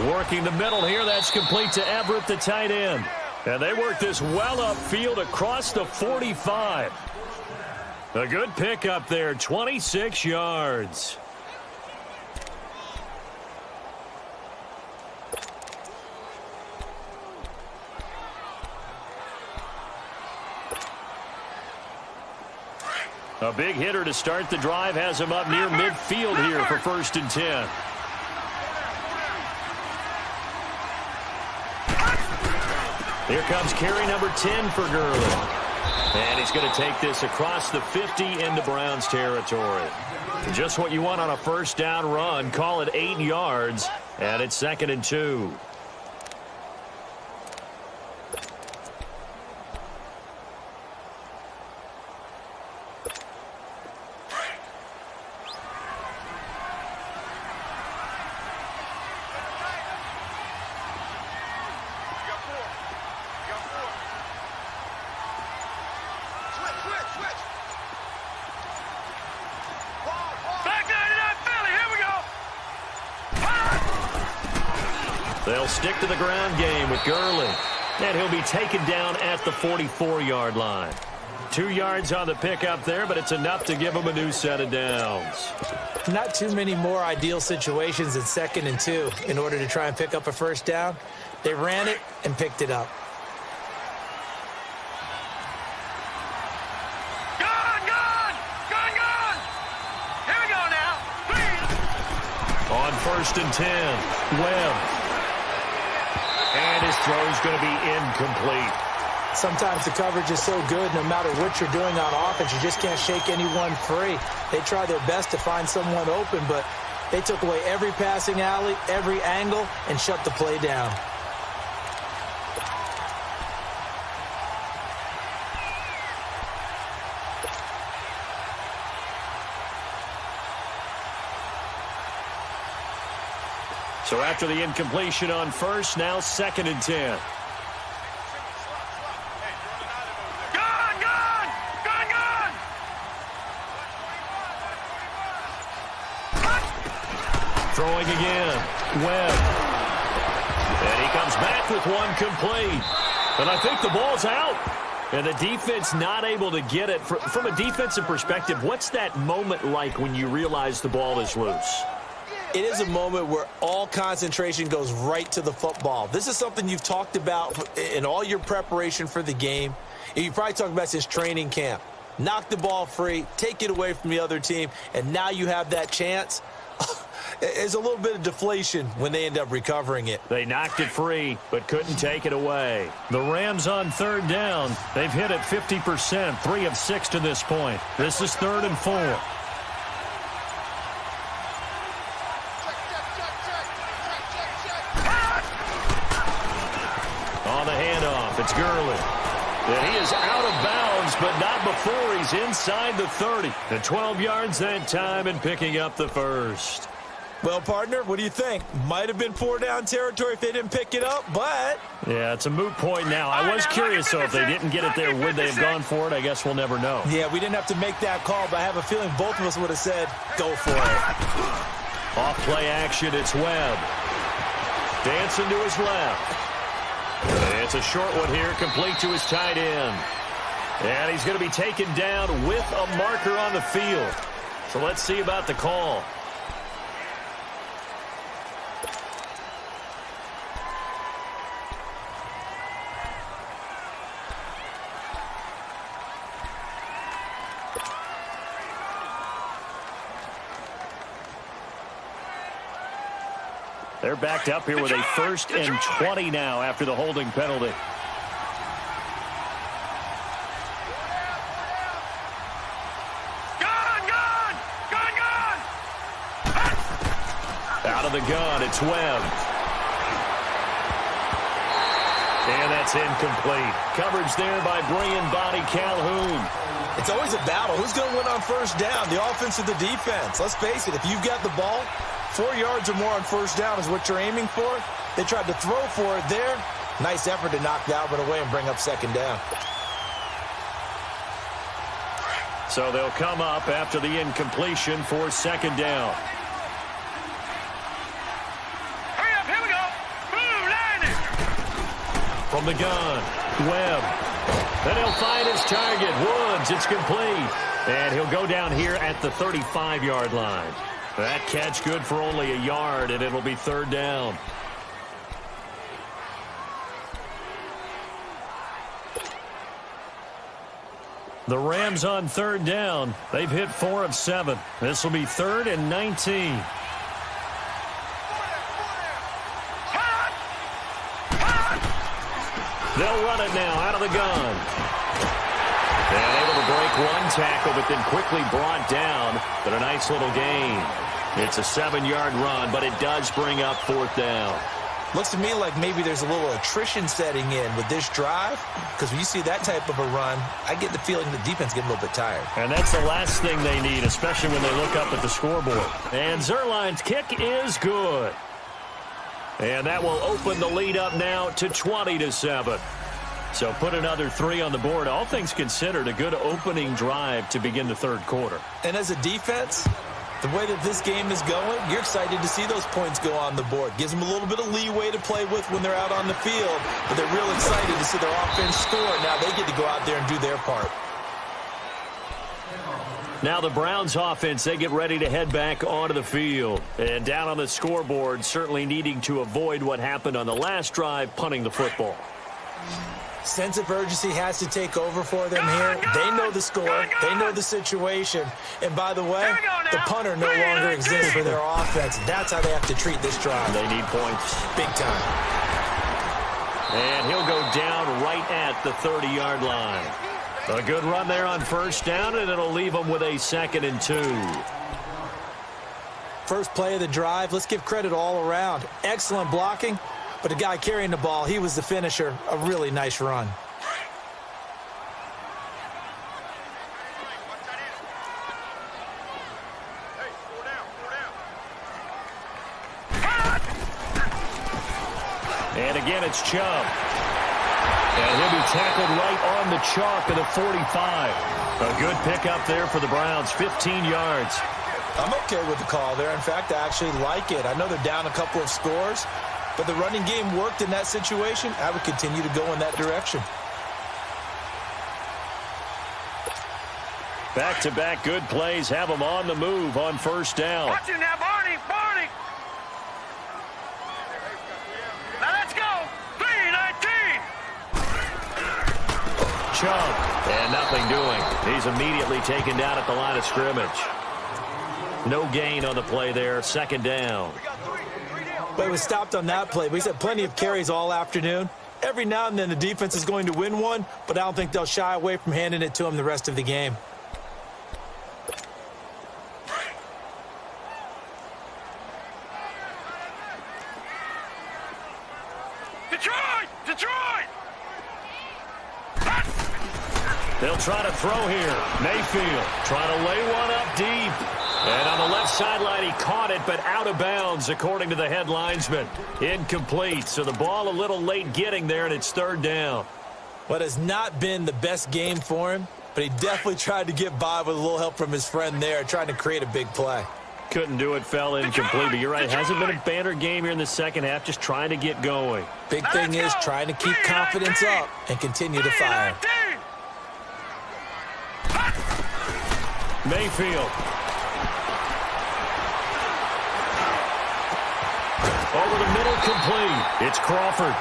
Working the middle here, that's complete to Everett, the tight end. And they work this well upfield across the 45. A good pickup there, 26 yards. A big hitter to start the drive has him up near midfield here for 1st and 10. Here comes carry number 10 for Gurley. And he's going to take this across the 50 into Browns territory. Just what you want on a first down run. Call it 8 yards. And it's 2nd and 2. They'll stick to the ground game with Gurley. And he'll be taken down at the 44-yard line. 2 yards on the pickup there, but it's enough to give him a new set of downs. Not too many more ideal situations in 2nd and 2 in order to try and pick up a first down. They ran it and picked it up. Here we go now. Please. On 1st and 10, Webb. And his throw's going to be incomplete. Sometimes the coverage is so good, no matter what you're doing on offense, you just can't shake anyone free. They try their best to find someone open, but they took away every passing alley, every angle, and shut the play down. So after the incompletion on 1st, now 2nd and 10. Throwing again. Webb. And he comes back with one complete. And I think the ball's out. And the defense not able to get it. From a defensive perspective, what's that moment like when you realize the ball is loose? It is a moment where all concentration goes right to the football. This is something you've talked about in all your preparation for the game. And you probably talked about since training camp. Knock the ball free, take it away from the other team, and now you have that chance. There's a little bit of deflation when they end up recovering it. They knocked it free, but couldn't take it away. The Rams on 3rd down. They've hit it 50%, 3 of 6 to this point. This is 3rd and 4. On the handoff, it's Gurley. And he is out of bounds, but not before he's inside the 30. And 12 yards that time and picking up the first. Well, partner, what do you think? Might have been 4-down territory if they didn't pick it up, but... Yeah, it's a moot point now. I was curious, though, if they didn't get it there, would they have gone for it? I guess we'll never know. Yeah, we didn't have to make that call, but I have a feeling both of us would have said, go for it. Off play action, it's Webb. Dancing to his left. It's a short one here, complete to his tight end. And he's going to be taken down with a marker on the field. So let's see about the call. They're backed up here with a 1st and 20 now after the holding penalty. of the gun. It's Webb. And that's incomplete. Coverage there by brilliant body Calhoun. It's always a battle. Who's going to win on first down, the offense or the defense? Let's face it, if you've got the ball, 4 yards or more on first down is what you're aiming for. They tried to throw for it there. Nice effort to knock that one away and bring up second down. So they'll come up after the incompletion for second down. Hurry up, here we go. Boom, landing. From the gun, Webb. Then he'll find his target, Woods. It's complete. And he'll go down here at the 35-yard line. That catch good for only a yard, and it'll be third down. The Rams on third down. They've hit 4 of 7. This will be 3rd and 19. They'll run it now out of the gun. And able to break one tackle, but then quickly brought down. But a nice little gain. It's a 7-yard run, but it does bring up 4th down. Looks to me like maybe there's a little attrition setting in with this drive, because when you see that type of a run, I get the feeling the defense getting a little bit tired. And that's the last thing they need, especially when they look up at the scoreboard. And Zuerlein's kick is good. And that will open the lead up now to 20-7. So put another 3 on the board. All things considered, a good opening drive to begin the third quarter. And as a defense, the way that this game is going, you're excited to see those points go on the board. Gives them a little bit of leeway to play with when they're out on the field, but they're real excited to see their offense score. Now they get to go out there and do their part. Now the Browns offense, they get ready to head back onto the field. And down on the scoreboard, certainly needing to avoid what happened on the last drive, punting the football. Sense of urgency has to take over for them here. They know the score. They know the situation. And by the way, the punter no longer exists for their offense. That's how they have to treat this drive. They need points. Big time. And he'll go down right at the 30-yard line. A good run there on first down, and it'll leave them with a 2nd and 2. First play of the drive, let's give credit all around. Excellent blocking, but the guy carrying the ball, he was the finisher. A really nice run. And again, it's Chubb. And he'll be tackled right on the chalk of the 45. A good pickup there for the Browns, 15 yards. I'm okay with the call there. In fact, I actually like it. I know they're down a couple of scores, but the running game worked in that situation. I would continue to go in that direction. Back-to-back good plays have them on the move on first down. Watch it now, Barney, Barney. Now let's go. 3-19. Chubb, and nothing doing. He's immediately taken down at the line of scrimmage. No gain on the play there, 2nd down. But it was stopped on that play. We've had plenty of carries all afternoon. Every now and then the defense is going to win one, but I don't think they'll shy away from handing it to him the rest of the game. Detroit! Detroit! They'll try to throw here. Mayfield trying to lay one up deep. And on the left sideline, he caught it, but out of bounds, according to the head linesman. Incomplete, so the ball a little late getting there, and it's 3rd down. What has not been the best game for him, but he definitely tried to get by with a little help from his friend there, trying to create a big play. Couldn't do it, fell incomplete, but you're right. It hasn't been a banner game here in the second half, just trying to get going. Big thing is trying to keep confidence up and continue to fire. Mayfield. Over the middle, complete. It's Crawford.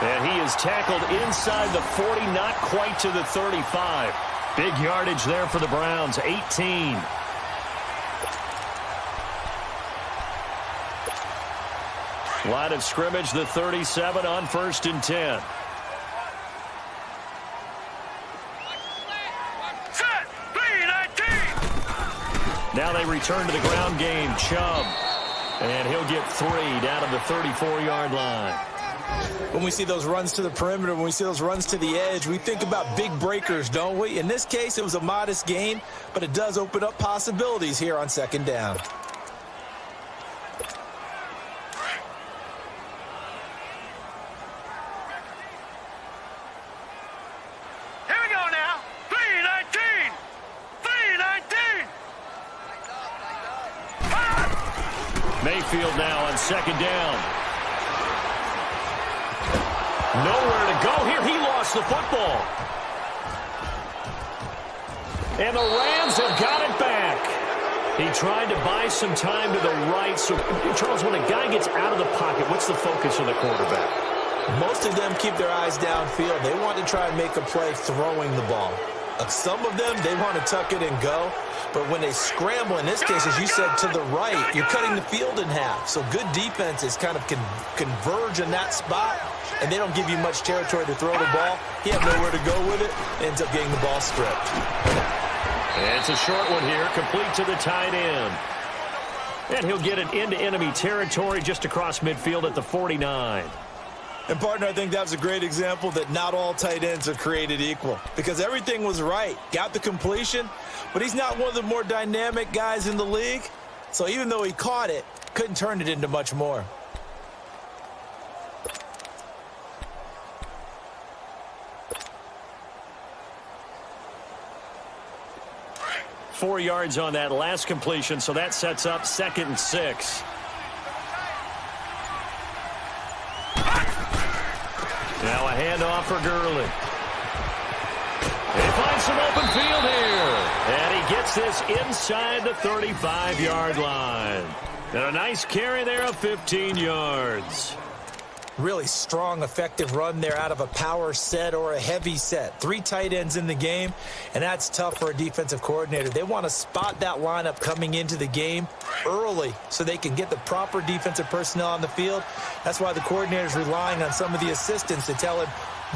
And he is tackled inside the 40, not quite to the 35. Big yardage there for the Browns, 18. Line of scrimmage, the 37 on 1st and 10. Set! 3-19. Now they return to the ground game. Chubb. And he'll get 3 down to the 34-yard line. When we see those runs to the perimeter, when we see those runs to the edge, we think about big breakers, don't we? In this case, it was a modest gain, but it does open up possibilities here on second down. Here we go now. 3-19. 3-19. Mayfield now on second down. Nowhere to go here. He lost the football. And the Rams have got it back. He tried to buy some time to the right. So, Charles, when a guy gets out of the pocket, what's the focus of the quarterback? Most of them keep their eyes downfield. They want to try and make a play throwing the ball. Some of them, they want to tuck it and go. But when they scramble, in this case, as you said, to the right, you're cutting the field in half. So good defenses kind of converge in that spot, and they don't give you much territory to throw the ball. He had nowhere to go with it, ends up getting the ball stripped. And it's a short one here, complete to the tight end. And he'll get it into enemy territory just across midfield at the 49. And, partner, I think that was a great example that not all tight ends are created equal, because everything was right. Got the completion, but he's not one of the more dynamic guys in the league. So even though he caught it, couldn't turn it into much more. Four yards on that last completion, so that sets up 2nd and 6. Now a handoff for Gurley. He finds some open field here. And he gets this inside the 35-yard line. And a nice carry there of 15 yards. Really strong, effective run there out of a power set or a heavy set. 3 tight ends in the game, and that's tough for a defensive coordinator. They want to spot that lineup coming into the game early so they can get the proper defensive personnel on the field. That's why the coordinator is relying on some of the assistants to tell him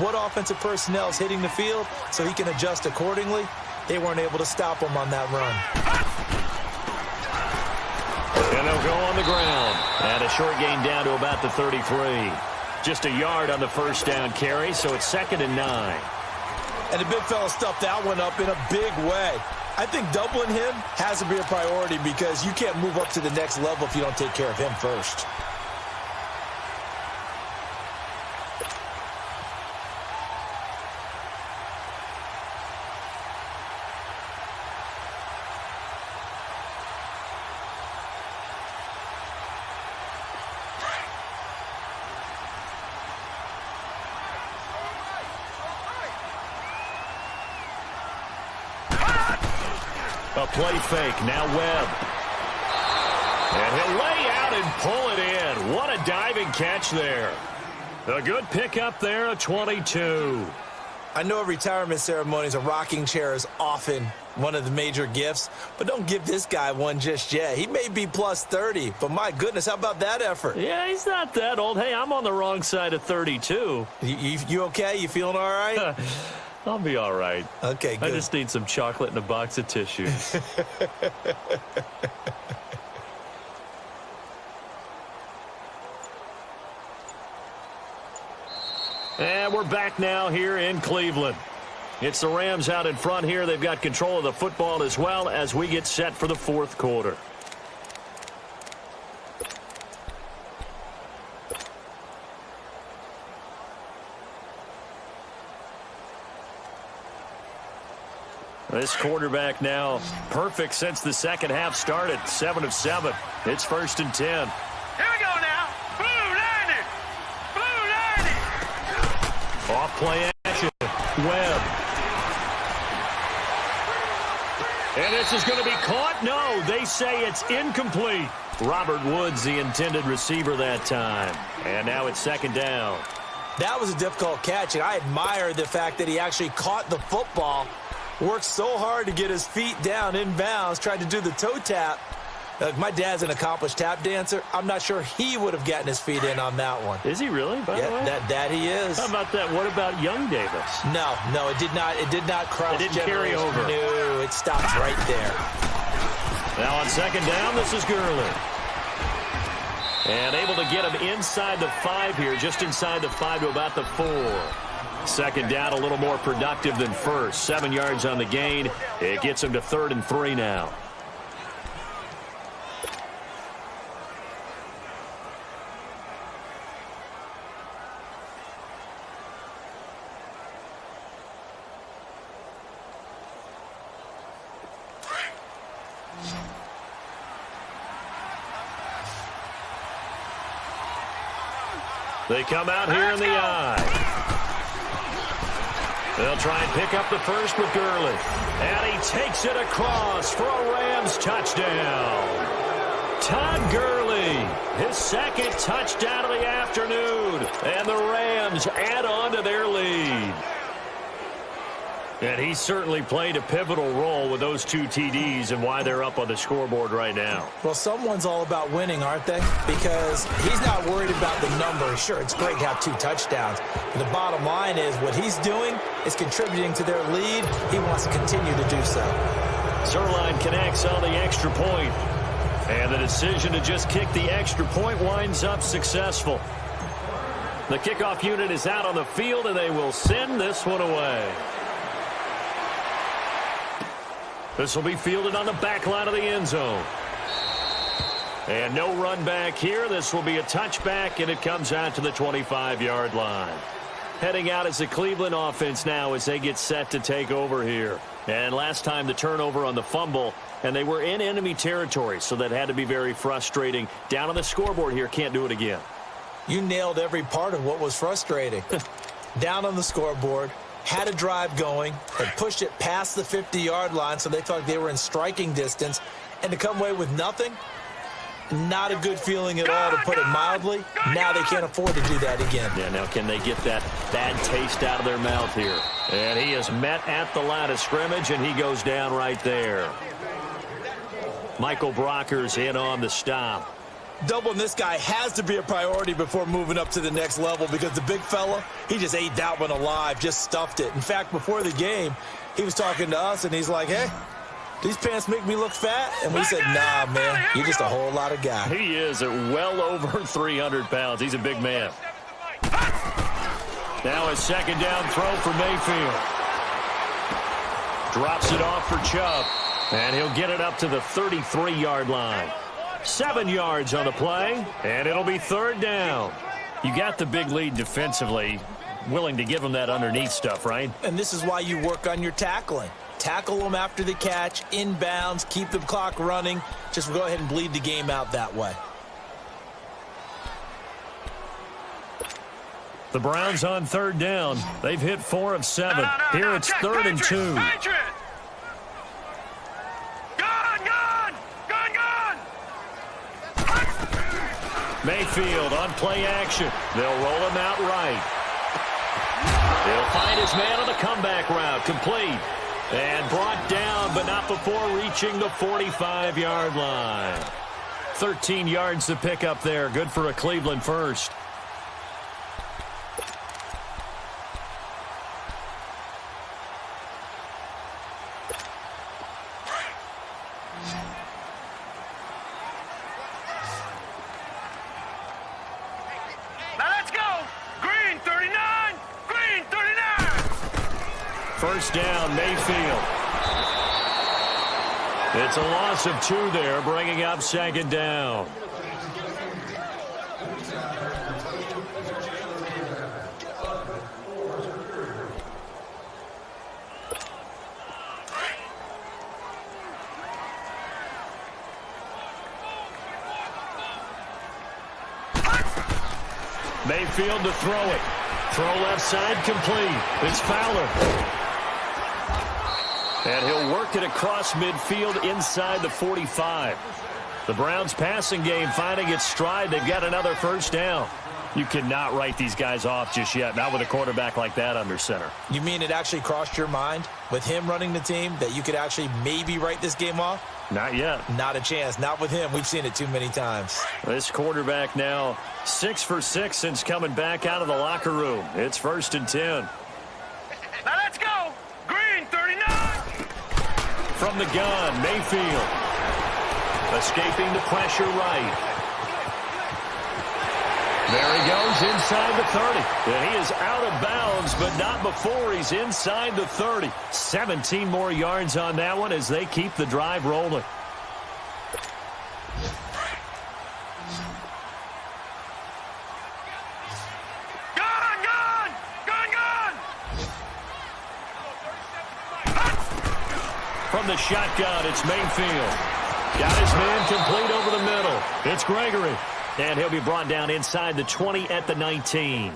what offensive personnel is hitting the field so he can adjust accordingly. They weren't able to stop him on that run. And they'll go on the ground. And a short gain down to about the 33. Just a yard on the first down carry, so it's 2nd and 9. And the big fella stuffed that one up in a big way. I think doubling him has to be a priority because you can't move up to the next level if you don't take care of him first. A play fake, now Webb. And he'll lay out and pull it in. What a diving catch there. A good pickup there, a 22. I know retirement ceremonies, a rocking chair is often one of the major gifts, but don't give this guy one just yet. He may be plus 30, but my goodness, how about that effort? Yeah, he's not that old. Hey, I'm on the wrong side of 32. You okay? You feeling all right? I'll be all right. Okay, good. I just need some chocolate and a box of tissues. And we're back now here in Cleveland. It's the Rams out in front here. They've got control of the football as well as we get set for the 4th quarter. This quarterback now perfect since the second half started. 7 of 7. It's 1st and 10. Here we go now. Blue 90. Blue 90. Off play action. Webb. And this is going to be caught. No, they say it's incomplete. Robert Woods, the intended receiver that time. And now it's 2nd down. That was a difficult catch, and I admire the fact that he actually caught the football. Worked so hard to get his feet down inbounds, tried to do the toe tap. My dad's an accomplished tap dancer. I'm not sure he would have gotten his feet in on that one. Is he really, by the way? That he is. How about that? What about young Davis? No, it did not cross. It didn't carry over. No, it stops right there. Now on 2nd down, this is Gurley. And able to get him inside the 5 here, just inside the 5 to about the 4. Second down, a little more productive than first. 7 yards on the gain. It gets him to 3rd and 3 now. They come out here in the I. They'll try and pick up the first with Gurley. And he takes it across for a Rams touchdown. Todd Gurley, his 2nd touchdown of the afternoon. And the Rams add on to their lead. And he certainly played a pivotal role with those 2 TDs and why they're up on the scoreboard right now. Well, someone's all about winning, aren't they? Because he's not worried about the number. Sure, it's great to have 2 touchdowns. But the bottom line is what he's doing is contributing to their lead. He wants to continue to do so. Zerline connects on the extra point. And the decision to just kick the extra point winds up successful. The kickoff unit is out on the field, and they will send this one away. This will be fielded on the back line of the end zone. And no run back here. This will be a touchback, and it comes out to the 25-yard line. Heading out as the Cleveland offense now as they get set to take over here. And last time the turnover on the fumble, and they were in enemy territory, so that had to be very frustrating. Down on the scoreboard here, can't do it again. You nailed every part of what was frustrating. Down on the scoreboard. Had a drive going, had pushed it past the 50-yard line so they thought they were in striking distance, and to come away with nothing, not a good feeling at all, to put it mildly. Now they can't afford to do that again. Yeah, now can they get that bad taste out of their mouth here? And he is met at the line of scrimmage, and he goes down right there. Michael Brocker's in on the stop. Doubling this guy has to be a priority before moving up to the next level, because the big fella, he just ate that one alive, just stuffed it. In fact, before the game, he was talking to us, and he's like, hey, these pants make me look fat? And we said, nah, man, you're just a whole lot of guy. He is at well over 300 pounds. He's a big man. Now a 2nd down throw for Mayfield. Drops it off for Chubb, and he'll get it up to the 33-yard line. 7 yards on the play, and it'll be 3rd down. You got the big lead defensively, willing to give them that underneath stuff, right? And this is why you work on your tackling. Tackle them after the catch, inbounds, keep the clock running. Just go ahead and bleed the game out that way. The Browns on 3rd down. They've hit 4 of 7. Here it's 3rd and 2. Mayfield on play action. They'll roll him out right. He'll find his man on the comeback route. Complete. And brought down, but not before reaching the 45-yard line. 13 yards to pick up there. Good for a Cleveland first. First down, Mayfield. It's a loss of 2 there, bringing up 2nd down. Mayfield to throw it. Throw left side complete. It's Fowler. And he'll work it across midfield inside the 45. The Browns passing game finding its stride. They've got another first down. You cannot write these guys off just yet, not with a quarterback like that under center. You mean it actually crossed your mind with him running the team that you could actually maybe write this game off? Not yet. Not a chance. Not with him. We've seen it too many times. This quarterback now 6 for 6 since coming back out of the locker room. It's 1st and 10. Now let's go. Green 39. From the gun, Mayfield. Escaping the pressure right. There he goes inside the 30. And he is out of bounds, but not before he's inside the 30. 17 more yards on that one as they keep the drive rolling. From the shotgun, it's Mayfield. Got his man complete over the middle. It's Gregory. And he'll be brought down inside the 20 at the 19.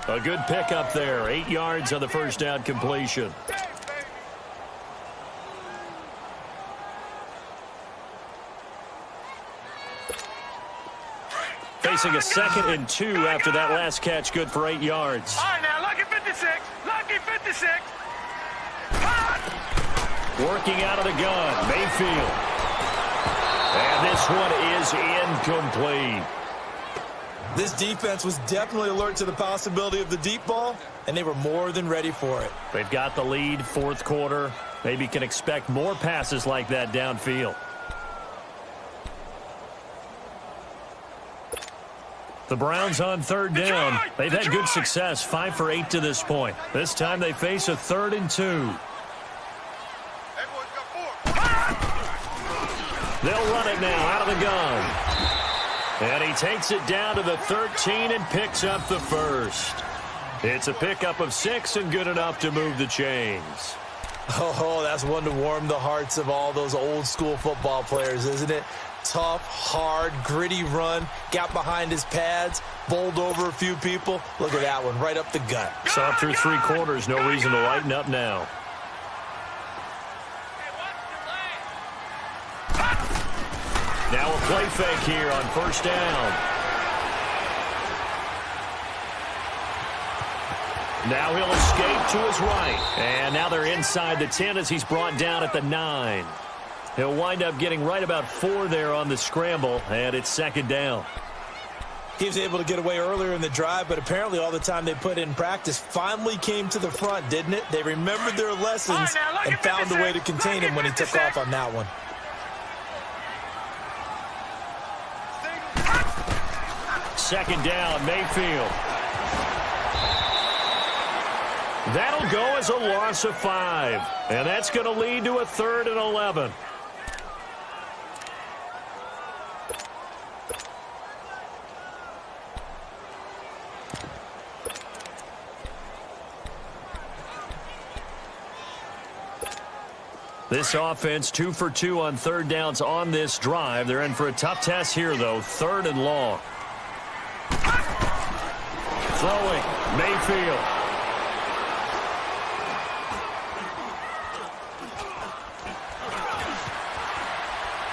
A good pickup there. 8 yards on the first down completion. Facing a 2nd and 2 after that last catch. Good for 8 yards. All right, now, lucky 56. Lucky 56. Working out of the gun, Mayfield. And this one is incomplete. This defense was definitely alert to the possibility of the deep ball, and they were more than ready for it. They've got the lead, fourth quarter. Maybe can expect more passes like that downfield. The Browns on 3rd down. They've had good success, 5 for 8 to this point. This time they face a 3rd and 2. They'll run it now out of the gun. And he takes it down to the 13 and picks up the first. It's a pickup of 6 and good enough to move the chains. Oh, that's one to warm the hearts of all those old school football players, isn't it? Tough, hard, gritty run, got behind his pads, bowled over a few people. Look at that one, right up the gut. Saw through 3 quarters, no reason to lighten up now. Now a play fake here on 1st down. Now he'll escape to his right. And now they're inside the 10 as he's brought down at the 9. He'll wind up getting right about 4 there on the scramble, and it's 2nd down. He was able to get away earlier in the drive, but apparently all the time they put in practice finally came to the front, didn't it? They remembered their lessons and found a way to contain him when he took off on that one. Second down, Mayfield. That'll go as a loss of 5. And that's going to lead to a 3rd and 11. This offense 2 for 2 on 3rd downs on this drive. They're in for a tough test here, though. 3rd and long. Throwing, Mayfield.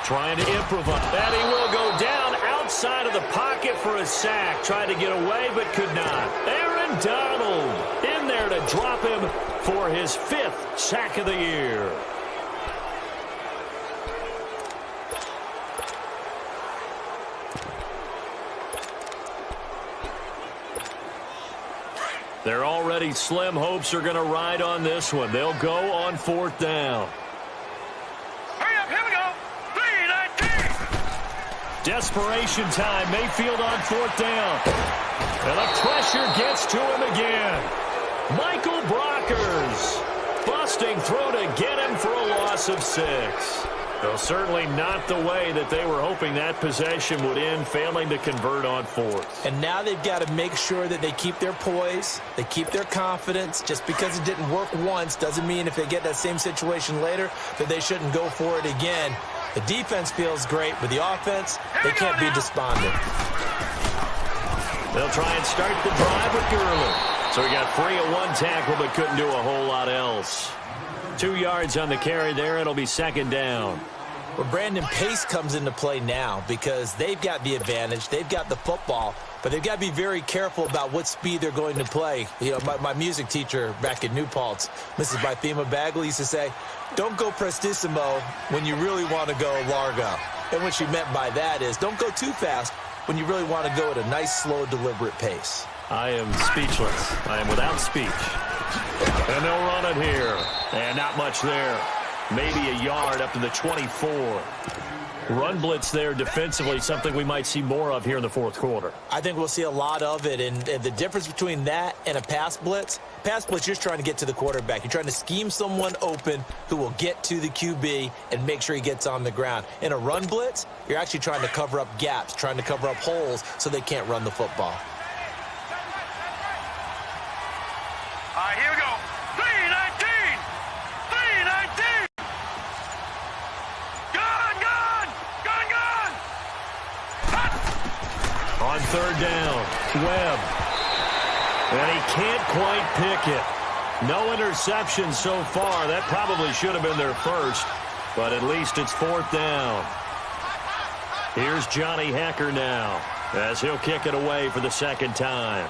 Trying to improvise. And he will go down outside of the pocket for a sack. Tried to get away, but could not. Aaron Donald in there to drop him for his 5th sack of the year. They're already slim hopes are going to ride on this one. They'll go on 4th down. Hurry up, here we go. 3-19. Desperation time. Mayfield on 4th down. And the pressure gets to him again. Michael Brockers busting through to get him for a loss of 6. Though certainly not the way that they were hoping that possession would end, failing to convert on 4th. And now they've got to make sure that they keep their poise, they keep their confidence. Just because it didn't work once doesn't mean if they get that same situation later that they shouldn't go for it again. The defense feels great, but the offense, they can't be despondent. They'll try and start the drive with Gurley. So he got free at 1 tackle, but couldn't do a whole lot else. 2 yards on the carry there. It'll be 2nd down. Well, Brandon, pace comes into play now because they've got the advantage. They've got the football, but they've got to be very careful about what speed they're going to play. You know, my music teacher back in New Paltz, Mrs. Bythema Bagley, used to say, don't go prestissimo when you really want to go largo. And what she meant by that is don't go too fast when you really want to go at a nice, slow, deliberate pace. I am speechless. I am without speech. And they'll run it here. And not much there. maybe a yard up to the 24. Run blitz there defensively, something we might see more of here in the fourth quarter. I think we'll see a lot of it, and the difference between that and a pass blitz, you're just trying to get to the quarterback. You're trying to scheme someone open who will get to the QB and make sure he gets on the ground. In a run blitz, you're actually trying to cover up gaps, trying to cover up holes so they can't run the football. All right, here we go. 319! 319! On third down, Webb. And he can't quite pick it. No interception so far. That probably should have been their first, but at least it's fourth down. Here's Johnny Hecker now, as he'll kick it away for the second time.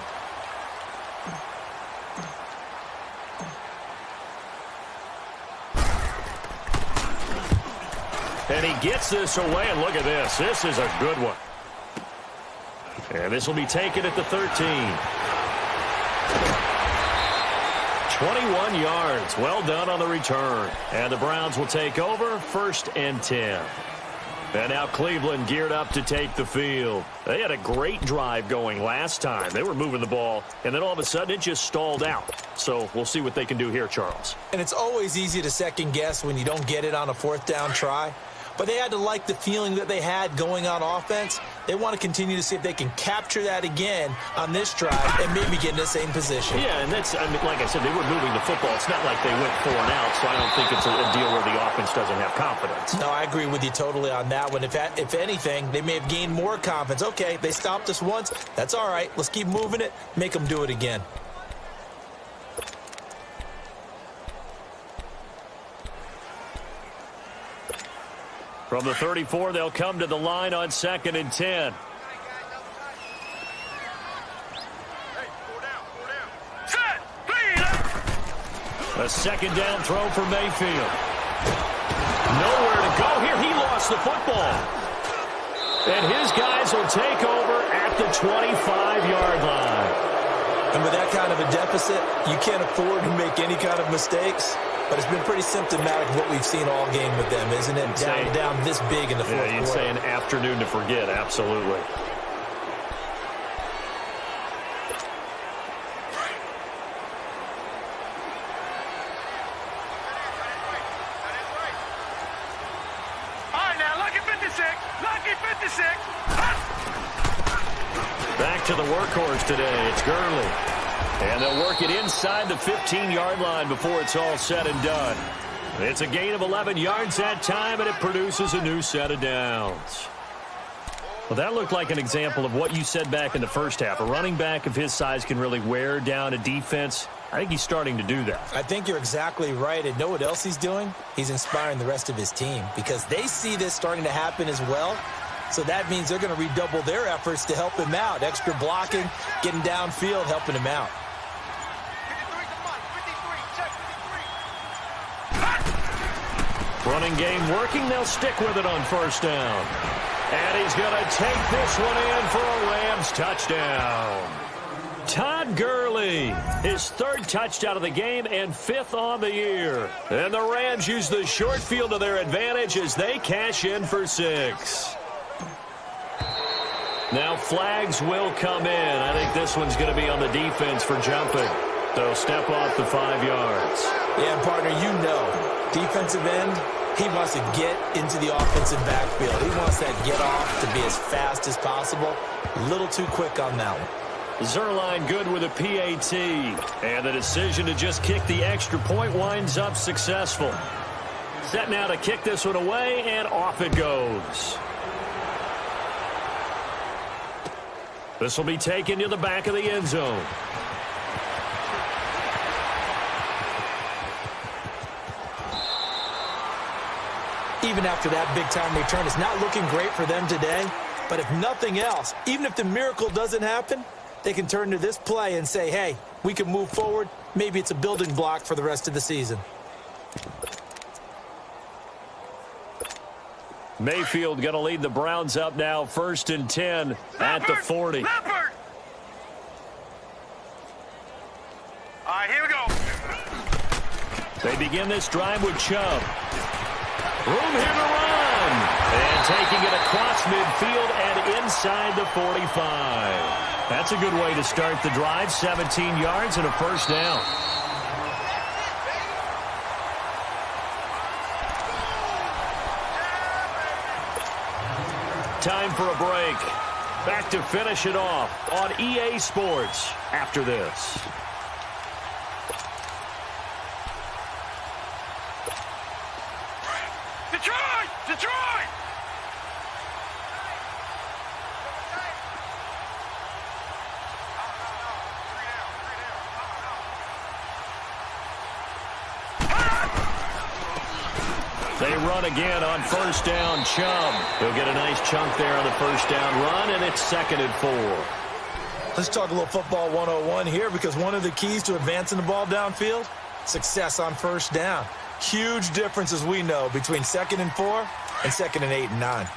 And he gets this away, and look at this. This is a good one. And this will be taken at the 13. 21 yards. Well done on the return. And the Browns will take over, 1st and 10. And now Cleveland geared up to take the field. They had a great drive going last time. They were moving the ball, and then all of a sudden it just stalled out. So we'll see what they can do here, Charles. And it's always easy to second guess when you don't get it on a fourth down try. But they had to like the feeling that they had going on offense. They want to continue to see if they can capture that again on this drive and maybe get in the same position. Yeah, and that's, I mean, like I said, they were moving the football. It's not like they went 4 and out, so I don't think it's a deal where the offense doesn't have confidence. No, I agree with you totally on that one. If anything, they may have gained more confidence. Okay, they stopped us once. That's all right. Let's keep moving it. Make them do it again. From the 34, they'll come to the line on 2nd and 10. A second down throw for Mayfield. Nowhere to go here. He lost the football. And his guys will take over at the 25-yard line. And with that kind of a deficit, you can't afford to make any kind of mistakes. But it's been pretty symptomatic of what we've seen all game with them, isn't it? Down this big in the fourth quarter. You'd say an afternoon to forget, absolutely. All right, now, lucky 56. Lucky 56. Back to the workhorse today. It's Gurley. And they'll work it inside the 15-yard line before it's all said and done. It's a gain of 11 yards that time, and it produces a new set of downs. Well, that looked like an example of what you said back in the first half. A running back of his size can really wear down a defense. I think he's starting to do that. I think you're exactly right. And know what else he's doing? He's inspiring the rest of his team because they see this starting to happen as well. So that means they're going to redouble their efforts to help him out. Extra blocking, getting downfield, helping him out. Running game working. They'll stick with it on 1st down. And he's going to take this one in for a Rams touchdown. Todd Gurley, his 3rd touchdown of the game and 5th on the year. And the Rams use the short field to their advantage as they cash in for 6. Now flags will come in. I think this one's going to be on the defense for jumping. So step off the 5 yards. Yeah, partner, you know. Defensive end, he wants to get into the offensive backfield. He wants that get off to be as fast as possible. A little too quick on that one. Zerline good with a PAT. And the decision to just kick the extra point winds up successful. Set now to kick this one away, and off it goes. This will be taken to the back of the end zone. Even after that big-time return, it's not looking great for them today. But if nothing else, even if the miracle doesn't happen, they can turn to this play and say, hey, we can move forward. Maybe it's a building block for the rest of the season. Mayfield going to lead the Browns up now, 1st and 10 at the 40. Leopard! All right, here we go. They begin this drive with Chubb. Room here to run. And taking it across midfield and inside the 45. That's a good way to start the drive. 17 yards and a first down. Time for a break. Back to finish it off on EA Sports after this. Detroit! Detroit! They run again on first down. Chubb. He'll get a nice chunk there on the first down run, and it's 2nd and 4. Let's talk a little football 101 here, because one of the keys to advancing the ball downfield, success on first down. Huge difference, as we know, between 2nd and 4 and 2nd and 8 and 9.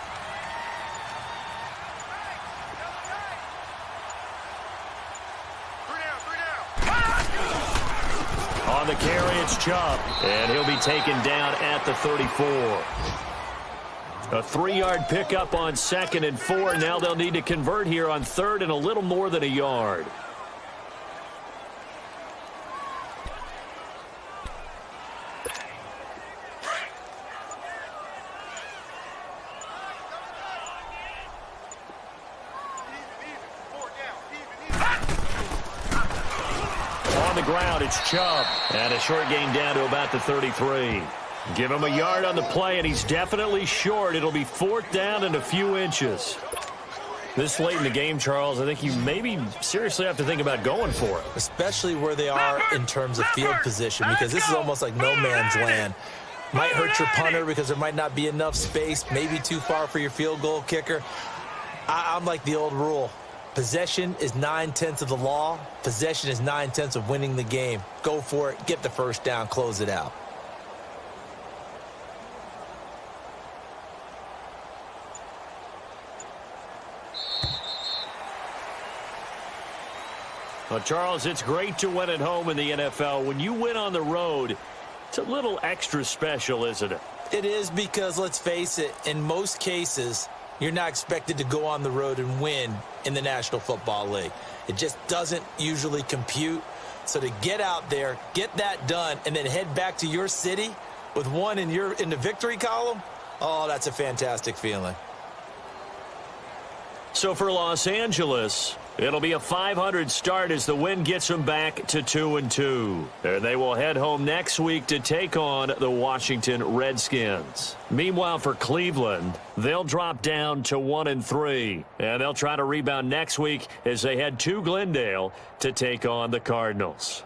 On the carry, it's Chubb, and he'll be taken down at the 34. A 3-yard pickup on 2nd and 4. Now they'll need to convert here on 3rd and a little more than a yard. On the ground, it's Chubb. And a short gain down to about the 33. Give him a yard on the play, and he's definitely short. It'll be 4th down and a few inches. This late in the game, Charles, I think you maybe seriously have to think about going for it. Especially where they are in terms of field position, because this is almost like no man's land. Might hurt your punter because there might not be enough space, maybe too far for your field goal kicker. I'm like the old rule. Possession is 9/10 of the law. Possession is 9/10 of winning the game. Go for it. Get the first down. Close it out. Well, Charles, it's great to win at home in the NFL. When you win on the road, it's a little extra special, isn't it? It is, because, let's face it, in most cases, you're not expected to go on the road and win in the National Football League. It just doesn't usually compute. So to get out there, get that done, and then head back to your city with one in the victory column, oh, that's a fantastic feeling. So for Los Angeles, it'll be a 500 start as the win gets them back to 2-2. They will head home next week to take on the Washington Redskins. Meanwhile, for Cleveland, they'll drop down to 1-3, and they'll try to rebound next week as they head to Glendale to take on the Cardinals.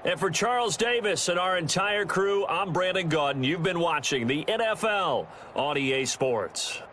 And for Charles Davis and our entire crew, I'm Brandon Gaudin. You've been watching the NFL on EA Sports.